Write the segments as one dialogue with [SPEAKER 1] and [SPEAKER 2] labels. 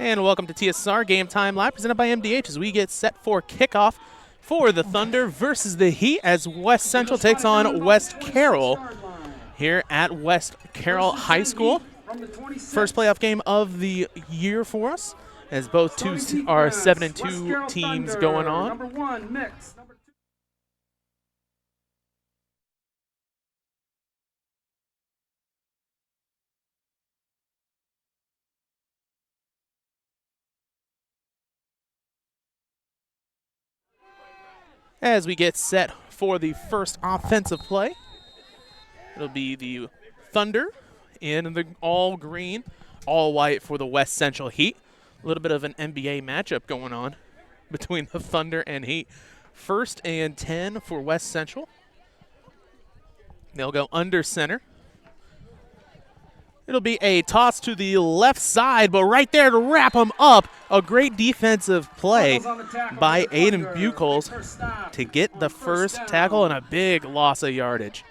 [SPEAKER 1] And welcome to TSSR Game Time Live, presented by MDH, as we get set for kickoff for the Thunder versus the Heat, as West Central takes on West Carroll here at West Carroll High School. First playoff game of the year for us, as both are 7-2 teams going on. As we get set for the first offensive play, it'll be the Thunder in the all green, all white for the West Central Heat. A little bit of an NBA matchup going on between the Thunder and Heat. 1st and 10 for West Central. They'll go under center. It'll be a toss to the left side, but right there to wrap them up, a great defensive play by Aiden Buchholz to get the first tackle and a big loss of yardage.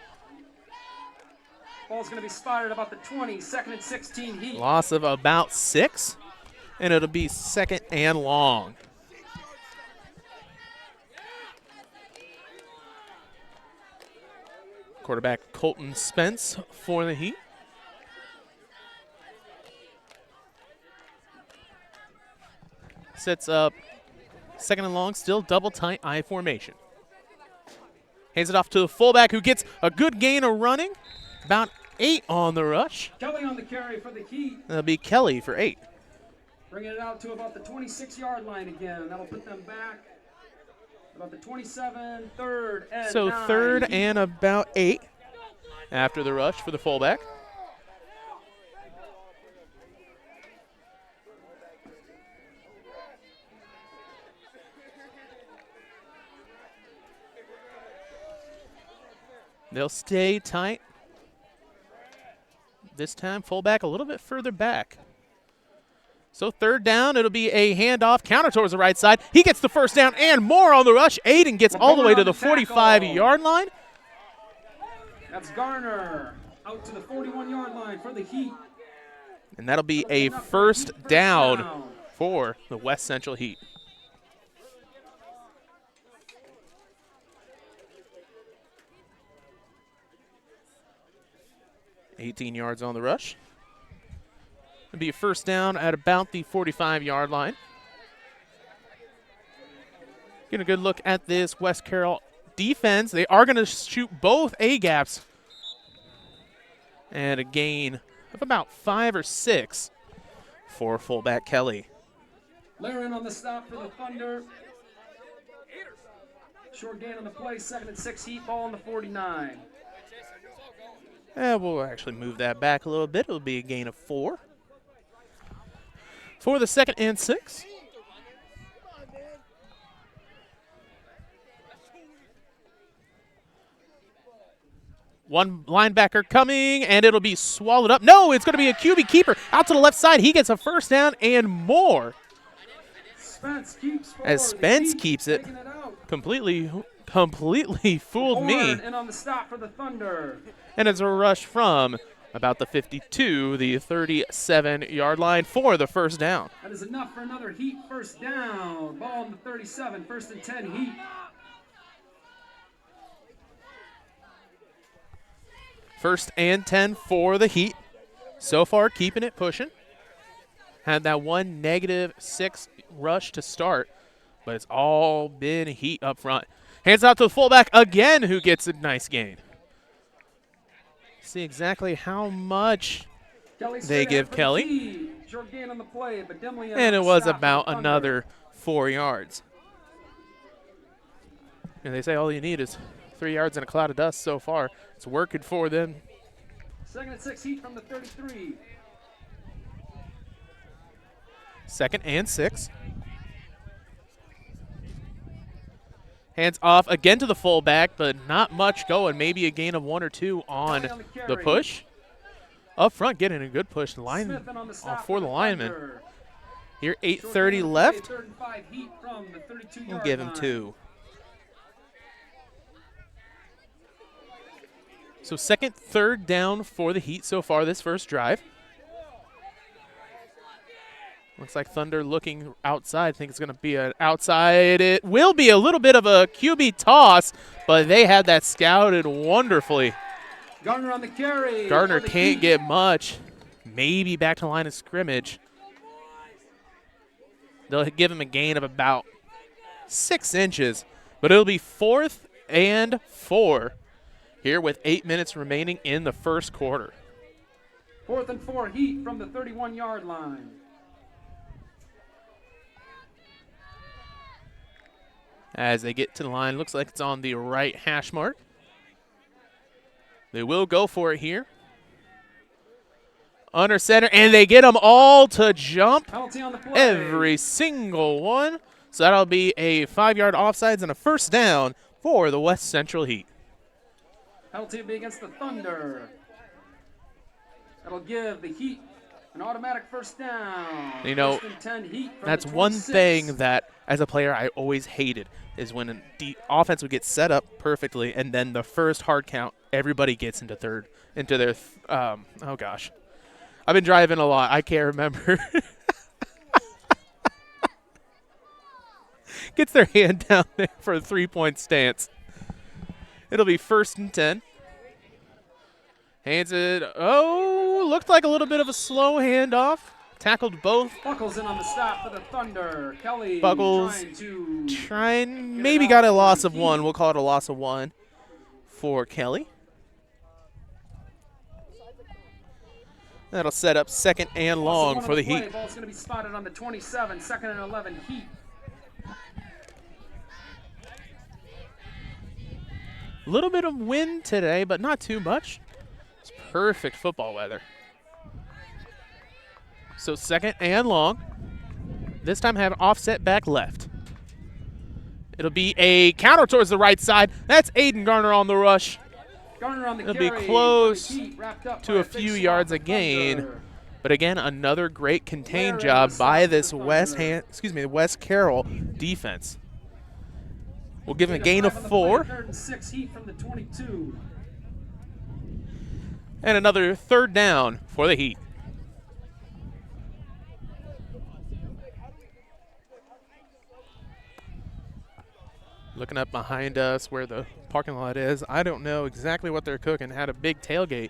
[SPEAKER 2] Ball's going to be spotted about the 20, 2nd and 16 Heat.
[SPEAKER 1] Loss of about 6, and it'll be 2nd and long. Quarterback Colton Spence for the Heat. Sets up 2nd and long, still double tight I formation. Hands it off to the fullback, who gets a good gain of running. About 8 on the rush.
[SPEAKER 2] Kelly on the carry for the Heat.
[SPEAKER 1] That'll be Kelly for 8.
[SPEAKER 2] Bringing it out to about the 26-yard line again. That'll put them back about the 27, 3rd and
[SPEAKER 1] So
[SPEAKER 2] 9.
[SPEAKER 1] 3rd and about 8 after the rush for the fullback. They'll stay tight. This time, fullback a little bit further back. So 3rd down, it'll be a handoff, counter towards the right side. He gets the first down and more on the rush. Aiden gets all the way to the 45-yard line.
[SPEAKER 2] That's Garner out to the 41-yard line for the Heat.
[SPEAKER 1] And that'll be a first down for the West Central Heat. $18 yards on the rush. It'll be a first down at about the 45-yard line. Get a good look at this West Carroll defense. They are going to shoot both A-gaps. And a gain of about 5 or 6 for fullback Kelly.
[SPEAKER 2] Laren on the stop for the Thunder. Short gain on the play, 2nd and 6 Heat, ball on the 49.
[SPEAKER 1] We'll actually move that back a little bit. It'll be a gain of 4. For the 2nd and 6. One linebacker coming, and it'll be swallowed up. No, it's going to be a QB keeper out to the left side. He gets a first down and more. As Spence keeps it, completely fooled me.
[SPEAKER 2] And on the stop for the Thunder.
[SPEAKER 1] And it's a rush from about the 52, the 37-yard line for the first down.
[SPEAKER 2] That is enough for another Heat first down. Ball on the 37, 1st and 10 Heat.
[SPEAKER 1] First and 10 for the Heat. So far, keeping it pushing. Had that one -6 rush to start, but it's all been Heat up front. Hands out to the fullback again, who gets a nice gain. See exactly how much they give Kelly.
[SPEAKER 2] Short gain on the play, but
[SPEAKER 1] and it was about another 4 yards. And they say all you need is 3 yards and a cloud of dust so far. It's working for them.
[SPEAKER 2] 2nd and 6 Heat from the 33.
[SPEAKER 1] 2nd and 6. Hands off again to the fullback, but not much going. Maybe a gain of 1 or 2 on the push. Up front, getting a good push line for the lineman. Here, 8:30 left. We'll give him 2. So 2nd, 3rd down for the Heat so far this first drive. Looks like Thunder looking outside. Think it's going to be an outside. It will be a little bit of a QB toss, but they had that scouted wonderfully.
[SPEAKER 2] Gardner on the carry.
[SPEAKER 1] Gardner can't get much. Maybe back to the line of scrimmage. They'll give him a gain of about 6 inches, but it'll be 4th and 4 here with 8 minutes remaining in the first quarter.
[SPEAKER 2] 4th and 4, Heat from the 31-yard line.
[SPEAKER 1] As they get to the line, looks like it's on the right hash mark. They will go for it here. Under center, and they get them all to jump.
[SPEAKER 2] Penalty on the play.
[SPEAKER 1] Every single one. So that'll be a 5-yard offsides and a first down for the West Central Heat.
[SPEAKER 2] Penalty will be against the Thunder. That'll give the Heat an automatic first down.
[SPEAKER 1] You know,
[SPEAKER 2] 1st and 10 Heat from
[SPEAKER 1] that's
[SPEAKER 2] the
[SPEAKER 1] one
[SPEAKER 2] 26.
[SPEAKER 1] thing that, as a player, I always hated, is when a offense would get set up perfectly, and then the first hard count, everybody gets into their, oh gosh. I've been driving a lot. I can't remember. Gets their hand down there for a 3-point stance. It'll be 1st and 10. Hands it. Oh, looked like a little bit of a slow handoff. Tackled both.
[SPEAKER 2] Buckles in on the stop for the Thunder. Kelly
[SPEAKER 1] Buckles
[SPEAKER 2] trying
[SPEAKER 1] maybe got a loss of 1. We'll call it a loss of 1 for Kelly. That'll set up 2nd and long for the Heat.
[SPEAKER 2] Ball's going to be spotted on the 27, 2nd and 11 Heat.
[SPEAKER 1] A little bit of wind today, but not too much. It's perfect football weather. So 2nd and long. This time have offset back left. It'll be a counter towards the right side. That's Aiden Garner on the rush.
[SPEAKER 2] Garner on the
[SPEAKER 1] It'll
[SPEAKER 2] carry.
[SPEAKER 1] be close
[SPEAKER 2] to
[SPEAKER 1] a few yards of gain. But again, another great contained job by this West Carroll defense. We'll give him a gain of 4.
[SPEAKER 2] 3rd and 6 Heat from the 22.
[SPEAKER 1] And another 3rd down for the Heat. Looking up behind us where the parking lot is, I don't know exactly what they're cooking. Had a big tailgate,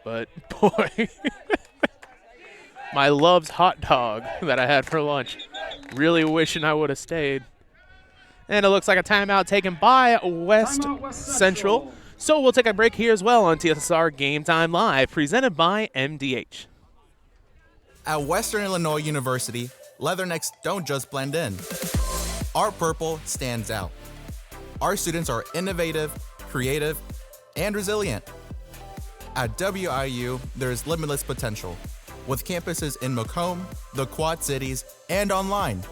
[SPEAKER 1] but boy, my Love's hot dog that I had for lunch. Really wishing I would have stayed. And it looks like a timeout taken by West Central. So we'll take a break here as well on TSSR Game Time Live, presented by MDH.
[SPEAKER 3] At Western Illinois University, leathernecks don't just blend in. Our purple stands out. Our students are innovative, creative, and resilient. At WIU, there's limitless potential, with campuses in Macomb, the Quad Cities, and online.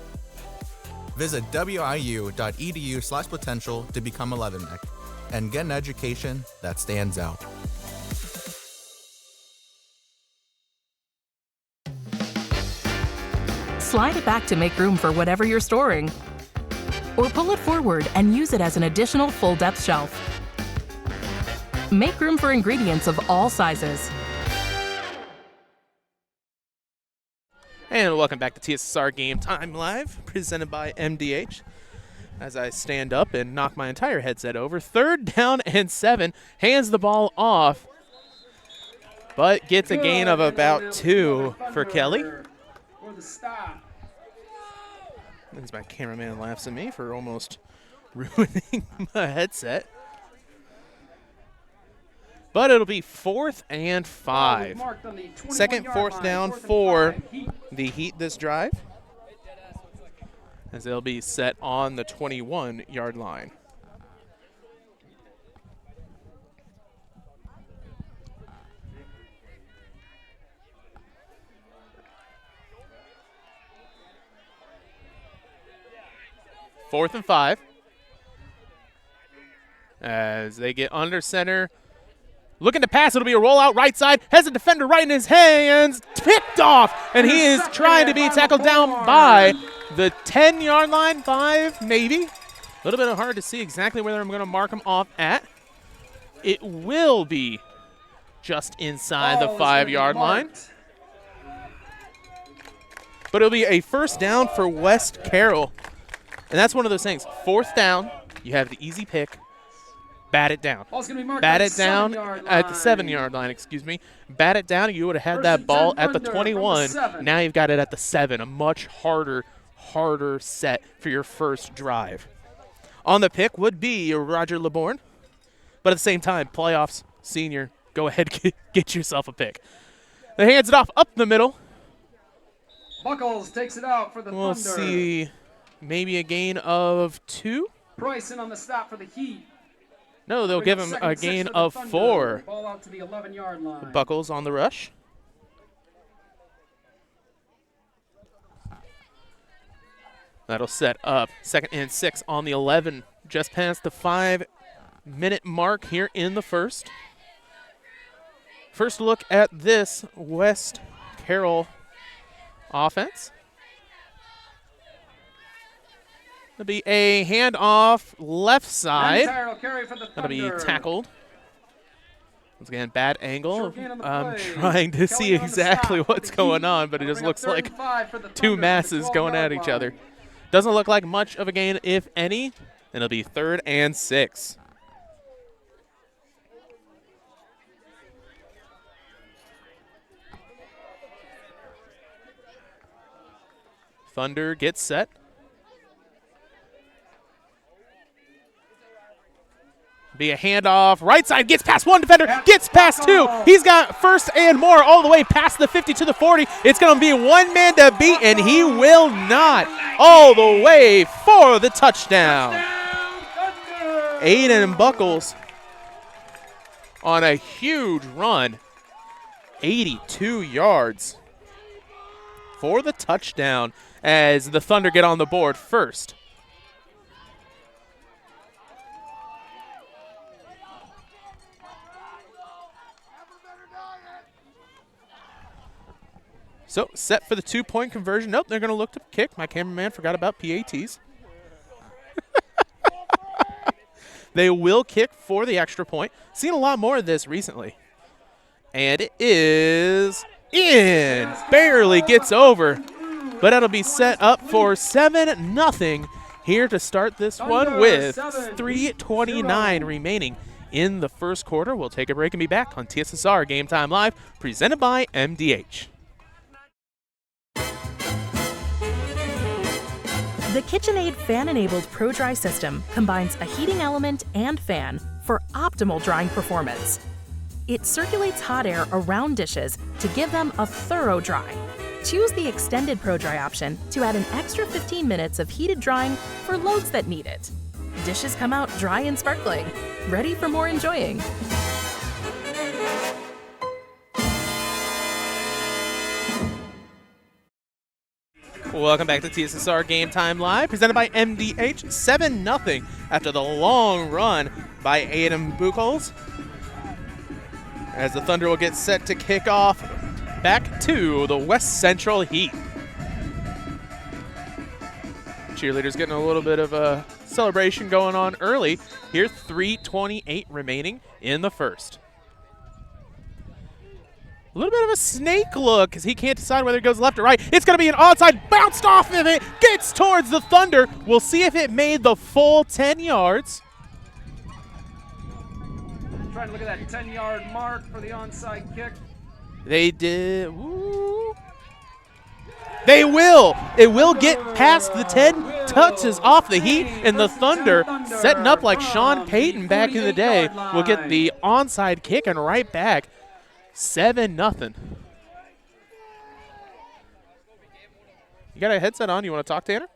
[SPEAKER 3] Visit wiu.edu/potential to become a leatherneck and get an education that stands out.
[SPEAKER 4] Slide it back to make room for whatever you're storing. Or pull it forward and use it as an additional full-depth shelf. Make room for ingredients of all sizes.
[SPEAKER 1] And welcome back to TSSR Game Time Live, presented by MDH. As I stand up and knock my entire headset over, 3rd down and 7, hands the ball off, but gets a gain of about 2 for Kelly.
[SPEAKER 2] For the stop.
[SPEAKER 1] As my cameraman laughs at me for almost ruining my headset. But it'll be 4th and 5. 2nd, 4th down for the Heat this drive, as they'll be set on the 21-yard line. Fourth and 5. As they get under center. Looking to pass, it'll be a rollout right side. Has a defender right in his hands. Picked off, and he is trying to be tackled down by the 10-yard line, 5 maybe. A little bit hard to see exactly where I'm going to mark him off at. It will be just inside the 5-yard line. but it'll be a first down for West Carroll. And that's one of those things. 4th down, you have the easy pick. Bat it down. Bat it down at the 7-yard line, excuse me. Bat it down, you would have had that ball at the 21. Now you've got it at the 7, a much harder set for your first drive. On the pick would be Roger LeBourne, but at the same time, playoffs, senior, go ahead, get yourself a pick. They hands it off up the middle.
[SPEAKER 2] Buckles takes it out for the
[SPEAKER 1] We'll
[SPEAKER 2] Thunder.
[SPEAKER 1] see maybe a gain of 2.
[SPEAKER 2] Price in on the stop for the Heat.
[SPEAKER 1] No, they'll give him a gain of 4.
[SPEAKER 2] Ball out to the 11-yard line.
[SPEAKER 1] Buckles on the rush. That'll set up 2nd and 6 on the 11, just past the 5-minute mark here in the first. First look at this West Carroll offense. It'll be a handoff left side. That'll be tackled. Once again, bad angle. I'm trying to see exactly what's going on, but it just looks like 2 masses going at each other. Doesn't look like much of a gain, if any. And it'll be 3rd and 6. Thunder gets set. Be a handoff. Right side gets past 1 defender, gets past 2. He's got 1st and more all the way past the 50 to the 40. It's going to be 1 man to beat, and he will not. All the way for the touchdown. Aiden Buckles on a huge run. 82 yards for the touchdown as the Thunder get on the board first. So, set for the 2-point conversion. Nope, they're going to look to kick. My cameraman forgot about PATs. They will kick for the extra point. Seen a lot more of this recently. And it is in. Barely gets over. But it'll be set up for 7-0 here to start this one with 3:29 remaining in the first quarter. We'll take a break and be back on TSSR Game Time Live, presented by MDH.
[SPEAKER 4] The KitchenAid fan-enabled Pro Dry system combines a heating element and fan for optimal drying performance. It circulates hot air around dishes to give them a thorough dry. Choose the extended Pro Dry option to add an extra 15 minutes of heated drying for loads that need it. Dishes come out dry and sparkling, ready for more enjoying.
[SPEAKER 1] Welcome back to TSSR Game Time Live, presented by MDH. 7-0 after the long run by Aiden Buchholz. As the Thunder will get set to kick off back to the West Central Heat. Cheerleaders getting a little bit of a celebration going on early. Here, 3:28 remaining in the first. A little bit of a snake look as he can't decide whether it goes left or right. It's going to be an onside, bounced off of it, gets towards the Thunder. We'll see if it made the full 10 yards.
[SPEAKER 2] Trying to look at that 10-yard mark for the onside kick.
[SPEAKER 1] They did. Ooh. They will. It will get past the 10, touches off the Heat, and the Thunder, setting up like Sean Payton back in the day, will get the onside kick and right back. 7-0. You got a headset on? You want to talk, Tanner?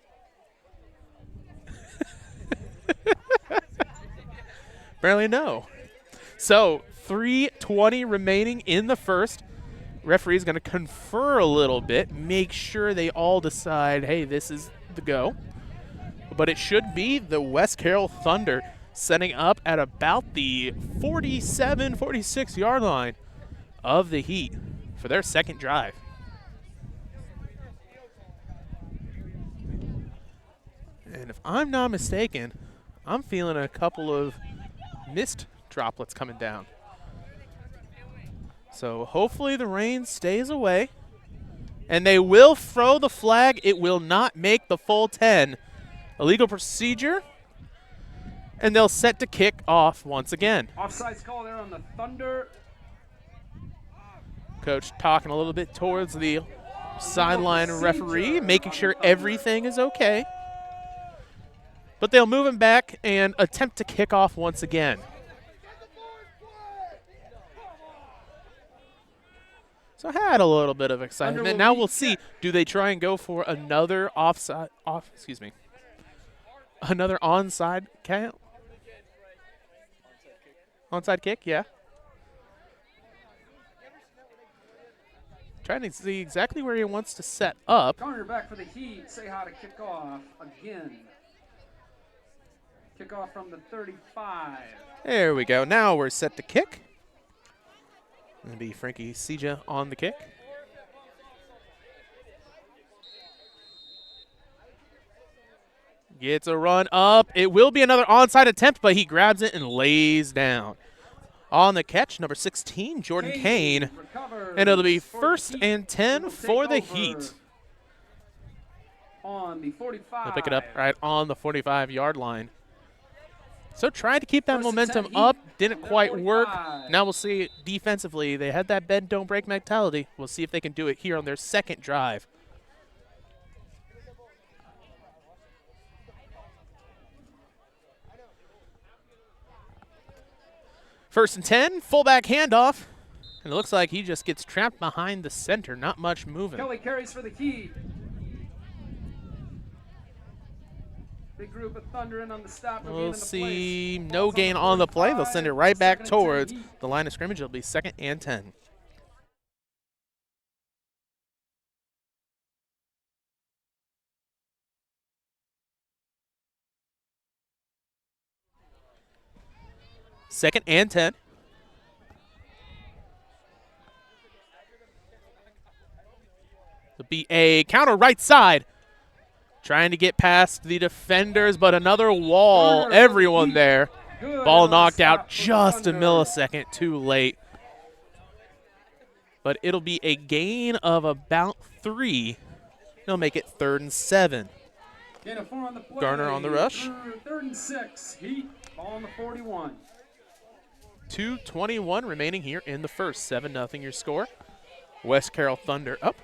[SPEAKER 1] Apparently no. So 3:20 remaining in the first. Referee's going to confer a little bit, make sure they all decide, hey, this is the go. But it should be the West Carroll Thunder setting up at about the 47, 46-yard line of the Heat for their second drive. And if I'm not mistaken, I'm feeling a couple of mist droplets coming down. So hopefully the rain stays away And they will throw the flag. It will not make the full 10. Illegal procedure. And they'll set to kick off once again.
[SPEAKER 2] Offsides call there on the Thunder.
[SPEAKER 1] Coach talking a little bit towards the sideline referee, making sure everything is okay. But they'll move him back and attempt to kick off once again. So I had a little bit of excitement. Now we'll see, do they try and go for another another onside count? Onside kick, yeah. Trying to see exactly where he wants to set up.
[SPEAKER 2] Garner back for the Heat. Say how to kick off again. Kick off from the 35.
[SPEAKER 1] There we go. Now we're set to kick. Going to be Frankie Seja on the kick. Gets a run up. It will be another onside attempt, but he grabs it and lays down. On the catch, number 16, Jordan Kane. And it'll be 1st and 10 for the Heat.
[SPEAKER 2] On the 45.
[SPEAKER 1] They'll pick it up right on the 45-yard line. So trying to keep that
[SPEAKER 2] 1st and
[SPEAKER 1] momentum
[SPEAKER 2] 10
[SPEAKER 1] up,
[SPEAKER 2] Heat
[SPEAKER 1] didn't
[SPEAKER 2] on
[SPEAKER 1] quite
[SPEAKER 2] their
[SPEAKER 1] work.
[SPEAKER 2] 45.
[SPEAKER 1] Now we'll see defensively. They had that bend, don't break mentality. We'll see if they can do it here on their second drive. First and 10, fullback handoff. And it looks like he just gets trapped behind the center. Not much moving.
[SPEAKER 2] Kelly carries for the Heat. Big group of Thunder in on the stop.
[SPEAKER 1] We'll see no gain on the play. They'll send it right back towards the line of scrimmage. It'll be 2nd and 10. Second and 10. It'll be a counter right side. Trying to get past the defenders, but another wall. Everyone there. Ball knocked out just a millisecond too late. But it'll be a gain of about 3. It'll make it 3rd and 7. Garner on the rush.
[SPEAKER 2] 3rd and 6. Heat. Ball on the 41.
[SPEAKER 1] 2:21 remaining here in the first. 7-0 your score. West Carroll Thunder up.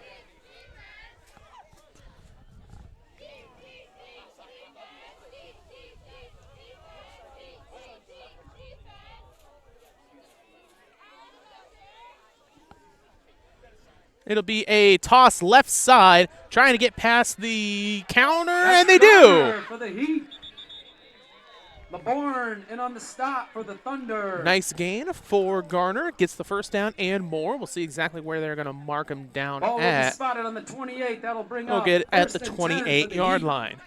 [SPEAKER 1] It'll be a toss left side, trying to get past the counter, and they do.
[SPEAKER 2] For the Heat. LeBourne in on the stop for the Thunder.
[SPEAKER 1] Nice gain for Garner. Gets the first down and more. We'll see exactly where they're going to mark him down
[SPEAKER 2] Ball will be
[SPEAKER 1] at.
[SPEAKER 2] spotted on the 28. That'll bring
[SPEAKER 1] We'll
[SPEAKER 2] up
[SPEAKER 1] get at the
[SPEAKER 2] 1st and 10 for the
[SPEAKER 1] 28-yard
[SPEAKER 2] Heat.
[SPEAKER 1] line.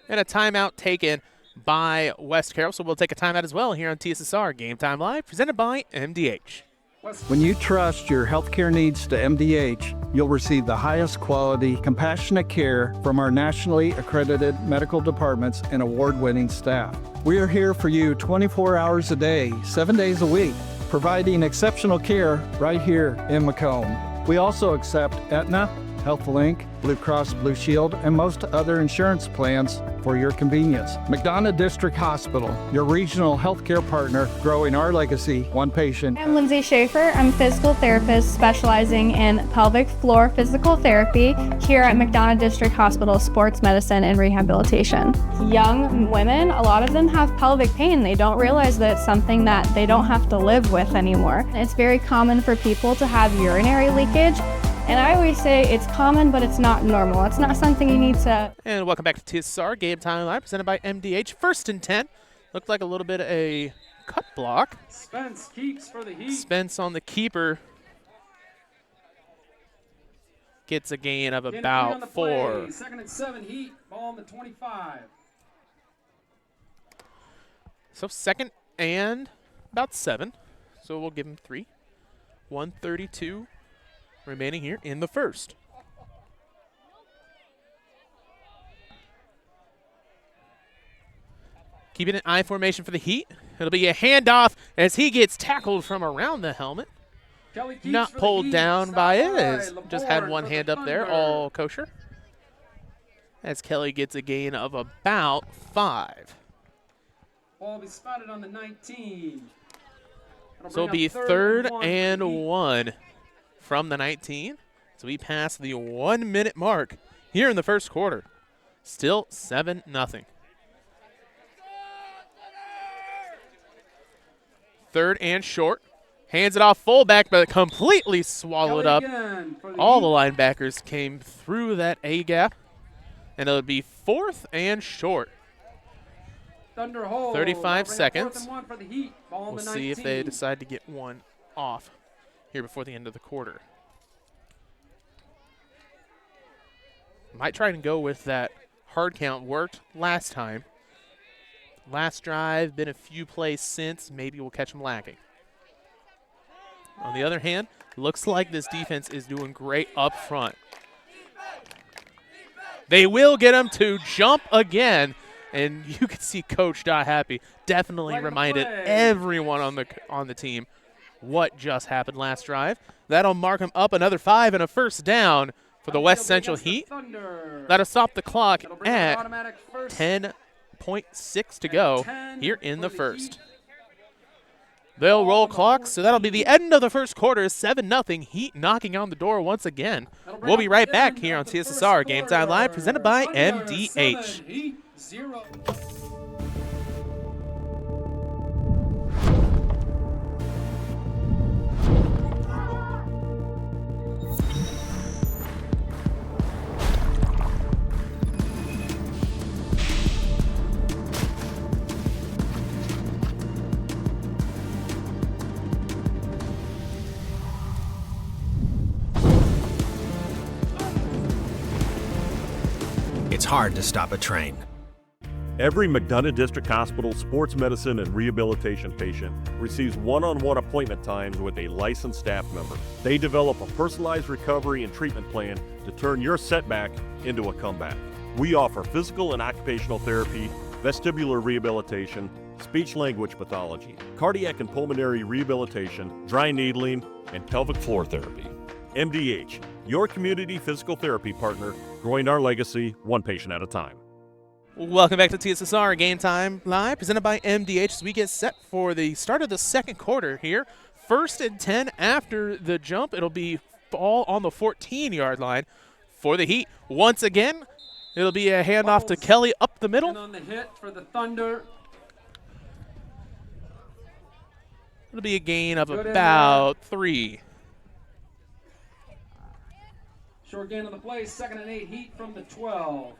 [SPEAKER 1] And a timeout taken by West Carroll, so we'll take a timeout as well here on TSSR Game Time Live, presented by MDH.
[SPEAKER 5] When you trust your healthcare needs to MDH, you'll receive the highest quality, compassionate care from our nationally accredited medical departments and award-winning staff. We are here for you 24 hours a day, 7 days a week, providing exceptional care right here in Macomb. We also accept Aetna, HealthLink, Blue Cross Blue Shield, and most other insurance plans for your convenience. McDonough District Hospital, your regional healthcare partner, growing our legacy one patient.
[SPEAKER 6] I'm Lindsay Schaefer. I'm a physical therapist specializing in pelvic floor physical therapy here at McDonough District Hospital Sports Medicine and Rehabilitation. Young women, a lot of them have pelvic pain. They don't realize that it's something that they don't have to live with anymore. It's very common for people to have urinary leakage. And I always say it's common, but it's not normal. It's not something you need to.
[SPEAKER 1] And welcome back to TSSR Game Time Live, presented by MDH. 1st and 10. Looked like a little bit of a cut block.
[SPEAKER 2] Spence keeps for the Heat.
[SPEAKER 1] Spence on the keeper. Gets a gain of about 4.
[SPEAKER 2] 2nd and 7 Heat. Ball on the 25.
[SPEAKER 1] So 2nd and about 7. So we'll give him 3. 1:32 remaining here in the first. Keeping an I formation for the Heat. It'll be a handoff as he gets tackled from around the helmet.
[SPEAKER 2] Kelly Keats
[SPEAKER 1] Not
[SPEAKER 2] for the
[SPEAKER 1] pulled
[SPEAKER 2] Heat.
[SPEAKER 1] down
[SPEAKER 2] Stop
[SPEAKER 1] by it,
[SPEAKER 2] by
[SPEAKER 1] as just had
[SPEAKER 2] Laborde
[SPEAKER 1] one
[SPEAKER 2] for
[SPEAKER 1] hand
[SPEAKER 2] the
[SPEAKER 1] up there,
[SPEAKER 2] Thunder.
[SPEAKER 1] all kosher. As Kelly gets a gain of about 5.
[SPEAKER 2] Ball will be spotted on the 19. That'll
[SPEAKER 1] So it'll
[SPEAKER 2] bring
[SPEAKER 1] be
[SPEAKER 2] up
[SPEAKER 1] third
[SPEAKER 2] for the
[SPEAKER 1] and
[SPEAKER 2] Heat.
[SPEAKER 1] 1 from the 19. So we pass the 1 minute mark here in the first quarter. Still 7-0. Third and short. Hands it off fullback, but completely swallowed
[SPEAKER 2] Kelly
[SPEAKER 1] up.
[SPEAKER 2] again for the
[SPEAKER 1] All
[SPEAKER 2] Heat.
[SPEAKER 1] the linebackers came through that A gap. And it'll be 4th and short.
[SPEAKER 2] Thunder hold.
[SPEAKER 1] 35
[SPEAKER 2] That'll bring up
[SPEAKER 1] seconds.
[SPEAKER 2] 4th and 1 for the Heat. Ball on
[SPEAKER 1] We'll
[SPEAKER 2] the
[SPEAKER 1] see if they
[SPEAKER 2] 19.
[SPEAKER 1] decide to get one off here before the end of the quarter. Might try and go with that hard count. Worked last time. Last drive, been a few plays since. Maybe we'll catch them lacking. On the other hand, looks like this defense is doing great up front. They will get him to jump again, and you can see Coach not happy. Definitely
[SPEAKER 2] Flag of
[SPEAKER 1] reminded
[SPEAKER 2] play.
[SPEAKER 1] everyone on the team what just happened last drive. That'll mark him up another 5 and a first down for the West Central Heat. That'll stop the clock
[SPEAKER 2] That'll bring up
[SPEAKER 1] at
[SPEAKER 2] automatic first
[SPEAKER 1] 10.6 to go
[SPEAKER 2] 10
[SPEAKER 1] here in the
[SPEAKER 2] for the
[SPEAKER 1] first.
[SPEAKER 2] Heat.
[SPEAKER 1] They'll roll
[SPEAKER 2] on the
[SPEAKER 1] clocks, so that'll be the
[SPEAKER 2] 14.
[SPEAKER 1] end of the first quarter. 7-0. Heat knocking on the door once again.
[SPEAKER 2] That'll bring
[SPEAKER 1] We'll be
[SPEAKER 2] up
[SPEAKER 1] right
[SPEAKER 2] the
[SPEAKER 1] back
[SPEAKER 2] end
[SPEAKER 1] here
[SPEAKER 2] of
[SPEAKER 1] on
[SPEAKER 2] the first
[SPEAKER 1] TSSR Game Time Live,
[SPEAKER 2] quarter.
[SPEAKER 1] presented by
[SPEAKER 2] Thunder
[SPEAKER 1] MDH.
[SPEAKER 2] 7, Heat 0.
[SPEAKER 7] It's hard to stop a train.
[SPEAKER 8] Every McDonough District Hospital sports medicine and rehabilitation patient receives one-on-one appointment times with a licensed staff member. They develop a personalized recovery and treatment plan to turn your setback into a comeback. We offer physical and occupational therapy, vestibular rehabilitation, speech-language pathology, cardiac and pulmonary rehabilitation, dry needling, and pelvic floor therapy. MDH, your community physical therapy partner, growing our legacy one patient at a time.
[SPEAKER 1] Welcome back to TSSR Game Time Live, presented by MDH as we get set for the start of the second quarter here. 1st and 10 after the jump. It'll be ball on the 14-yard line for the Heat. Once again, it'll be a handoff to Kelly up the middle.
[SPEAKER 2] And on the hit for the Thunder.
[SPEAKER 1] It'll be a gain of
[SPEAKER 2] Good in
[SPEAKER 1] about 3.
[SPEAKER 2] Short gain on the play. 2nd and 8. Heat from the 12.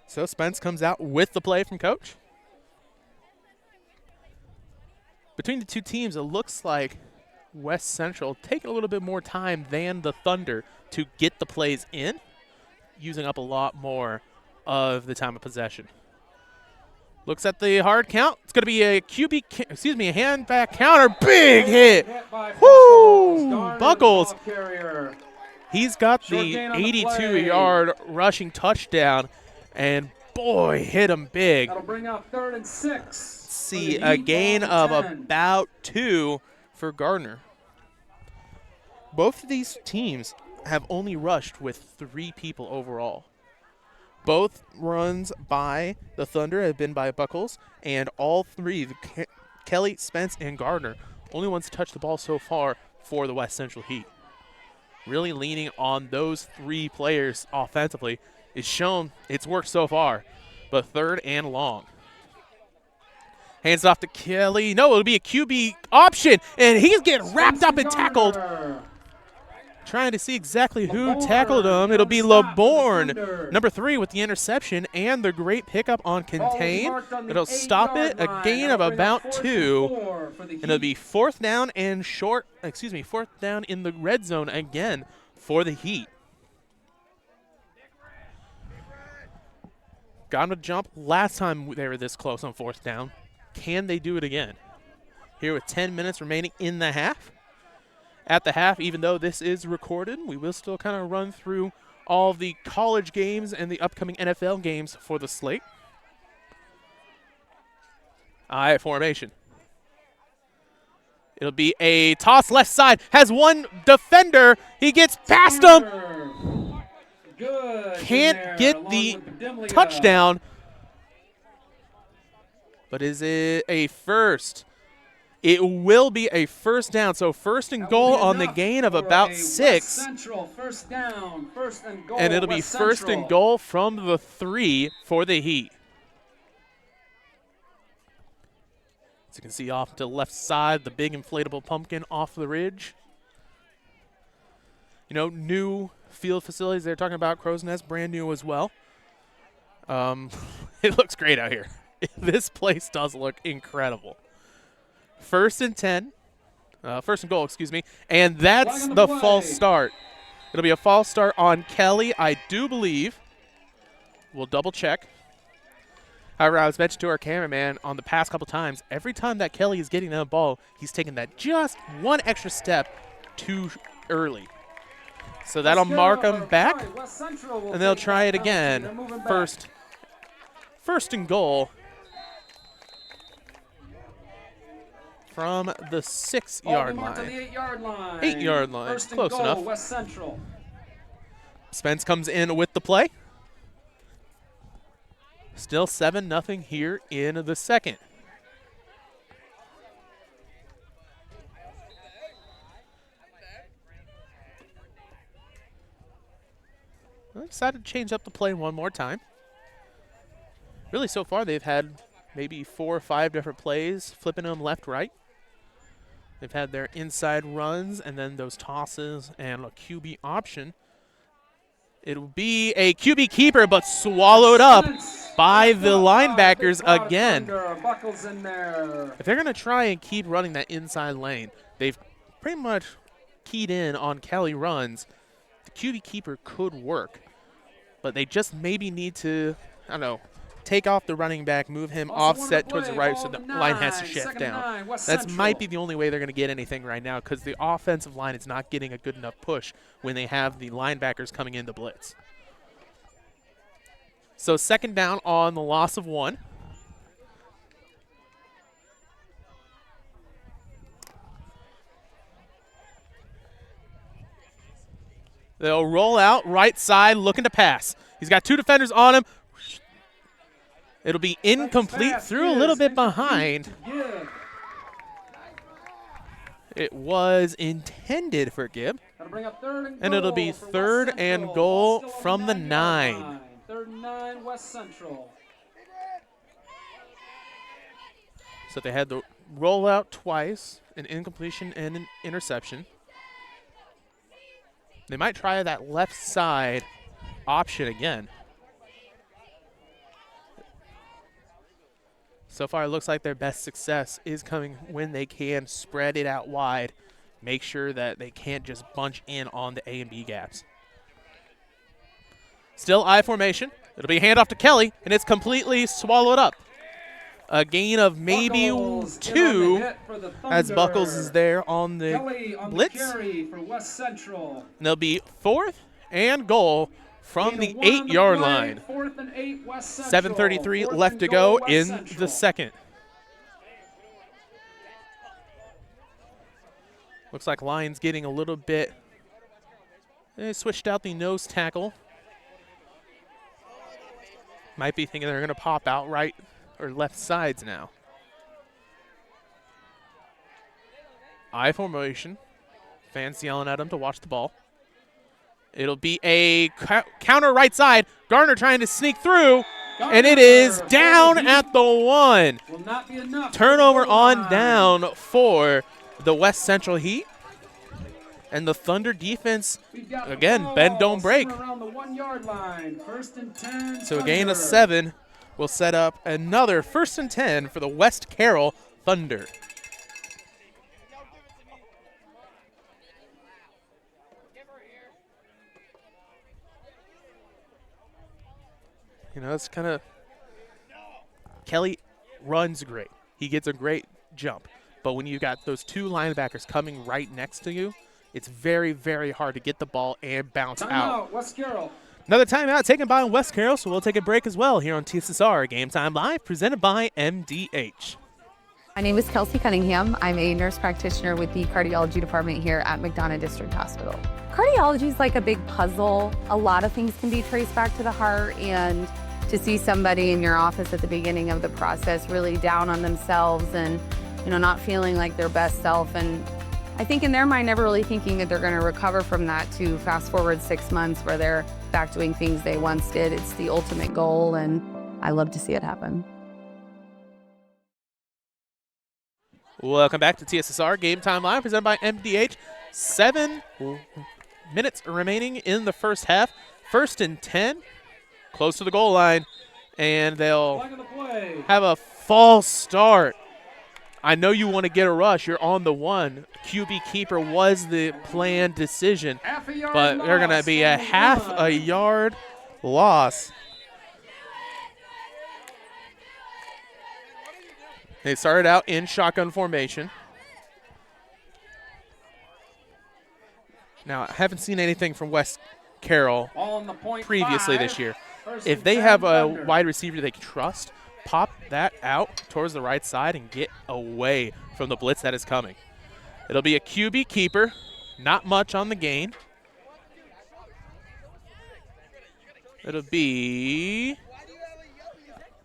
[SPEAKER 1] So Spence comes out with the play from Coach. Between the two teams, it looks like West Central taking a little bit more time than the Thunder to get the plays in, using up a lot more of the time of possession. Looks at the hard count. It's going to be a hand back counter. Big hit.
[SPEAKER 2] By
[SPEAKER 1] Woo!
[SPEAKER 2] Garner,
[SPEAKER 1] Buckles.
[SPEAKER 2] ball carrier.
[SPEAKER 1] He's got
[SPEAKER 2] Short
[SPEAKER 1] the
[SPEAKER 2] gain on the play.
[SPEAKER 1] 82-yard rushing touchdown, and boy, hit him big.
[SPEAKER 2] That'll bring up 3rd and 6.
[SPEAKER 1] See a gain of about 2 for Gardner. Both of these teams have only rushed with 3 people overall. Both runs by the Thunder have been by Buckles, and all 3, Kelly, Spence, and Gardner, only ones to touch the ball so far for the West Central Heat. Really leaning on those 3 players offensively is shown it's worked so far, but 3rd and long. Hands off to Kelly. No, it'll be a QB option, and he's getting wrapped up and tackled. Trying to see exactly who tackled him. It'll be LeBourne, number 3, with the interception and the great pickup on contain. It'll stop it, a gain of about 2, and it'll be 4th down and short. 4th down in the red zone again for the Heat. Got him to jump last time they were this close on 4th down. Can they do it again? Here with 10 minutes remaining in the half. At the half, even though this is recorded, we will still kind of run through all of the college games and the upcoming NFL games for the slate. I formation. It'll be a toss left side. Has one defender. He gets past him.
[SPEAKER 2] Good.
[SPEAKER 1] Can't get the touchdown. But is it a first? It will be a first down. So first and goal on the gain of about 6.
[SPEAKER 2] Central, first down, first and goal.
[SPEAKER 1] And it'll be first and goal from the 3 for the Heat. As you can see off to the left side, the big inflatable pumpkin off the ridge. You know, new field facilities. They're talking about Crow's Nest, brand new as well. It looks great out here. This place does look incredible. First and goal, excuse me. And that's the false start. It'll be a false start on Kelly, I do believe. We'll double check. However, I was mentioning to our cameraman on the past couple times, every time that Kelly is getting the ball, he's taking that just one extra step too early. So that'll mark him back, and they'll try it again. First and goal from the 6-yard line. 8-yard line, close enough.
[SPEAKER 2] West Central.
[SPEAKER 1] Spence comes in with the play. Still 7-0 here in the second. I decided to change up the play one more time. Really, so far they've had maybe 4 or 5 different plays, flipping them left, right. They've had their inside runs and then those tosses and a QB option. It'll be a QB keeper, but swallowed up by the linebackers again. If they're going to try and keep running that inside lane, they've pretty much keyed in on Kelly runs. The QB keeper could work, but they just maybe need to, I don't know, take off the running back, move him offset towards the right so the line has to shift down. That might be the only way they're going to get anything right now because the offensive line is not getting a good enough push when they have the linebackers coming in to blitz. So second down on the loss of 1. They'll roll out right side looking to pass. He's got 2 defenders on him. It'll be incomplete, through a little bit behind. It was intended for Gibb. And it'll be third and goal from the 9.
[SPEAKER 2] 3rd and 9, West Central.
[SPEAKER 1] So they had the rollout twice, an incompletion and an interception. They might try that left side option again. So far, it looks like their best success is coming when they can spread it out wide, make sure that they can't just bunch in on the A and B gaps. Still I formation. It'll be a handoff to Kelly, and it's completely swallowed up. A gain of maybe 2 as Buckles is there on the blitz. And there'll be 4th and goal from the 8-yard line. 7:33 left to go in the second. Looks like Lions getting a little bit. They switched out the nose tackle. Might be thinking they're going to pop out right or left sides now. I formation. Fans yelling at them to watch the ball. It'll be a counter right side. Garner trying to sneak through, and it is down at the 1. Turnover on down for the West Central Heat. And the Thunder defense, again, bend, don't break. So a gain of 7 will set up another 1st and 10 for the West Carroll Thunder. You know, it's kind of – Kelly runs great. He gets a great jump. But when you've got those 2 linebackers coming right next to you, it's very, very hard to get the ball and bounce out.
[SPEAKER 2] West Carroll.
[SPEAKER 1] Another timeout taken by West Carroll, so we'll take a break as well here on TSSR Game Time Live, presented by MDH.
[SPEAKER 9] My name is Kelsey Cunningham. I'm a nurse practitioner with the cardiology department here at McDonough District Hospital. Cardiology is like a big puzzle. A lot of things can be traced back to the heart, and to see somebody in your office at the beginning of the process really down on themselves and not feeling like their best self, and I think in their mind never really thinking that they're going to recover from that, to fast forward 6 months where they're back doing things they once did. It's the ultimate goal, and I love to see it happen.
[SPEAKER 1] Welcome back to TSSR Game Time Live, presented by MDH. 7 minutes remaining in the first half. 1st and 10, close to the goal line, and they'll have a false start. I know you want to get a rush. You're on the 1. QB keeper was the planned decision, but they're going to be a half a yard loss. They started out in shotgun formation. Now, I haven't seen anything from West Carroll previously this year. If they have a wide receiver they can trust, pop that out towards the right side and get away from the blitz that is coming. It'll be a QB keeper, not much on the gain. It'll be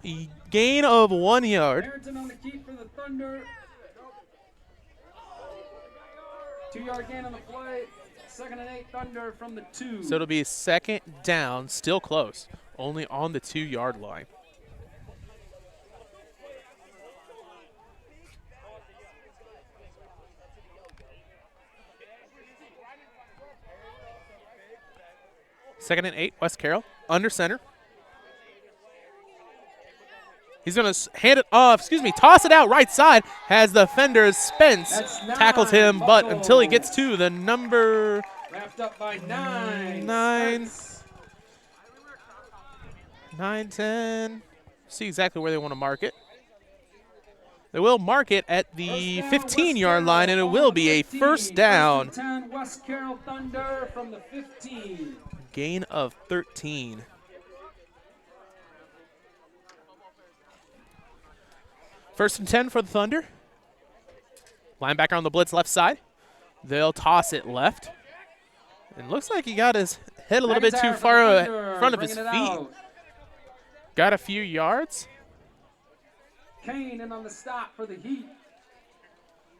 [SPEAKER 1] a gain of 1 yard.
[SPEAKER 2] Harrington on the keep for the Thunder. 2-yard gain on the play. 2nd and 8 Thunder from the 2.
[SPEAKER 1] So it'll be 2nd down, still close, only on the 2-yard line. Second and 8, West Carroll, under center. He's going to hand it off, toss it out right side. Has the defender Spence tackles him, but until he gets to the number
[SPEAKER 2] wrapped up by 9.
[SPEAKER 1] 9, 10. See exactly where they want to mark it. They will mark it at the 15-yard line, and it will be a 1st down.
[SPEAKER 2] 10 West Carroll Thunder from the 15.
[SPEAKER 1] Gain of 13. First and 10 for the Thunder. Linebacker on the blitz left side. They'll toss it left. And looks like he got his head a little bit too far in front of his feet. Got a few yards.
[SPEAKER 2] Kane in on the stop for the Heat.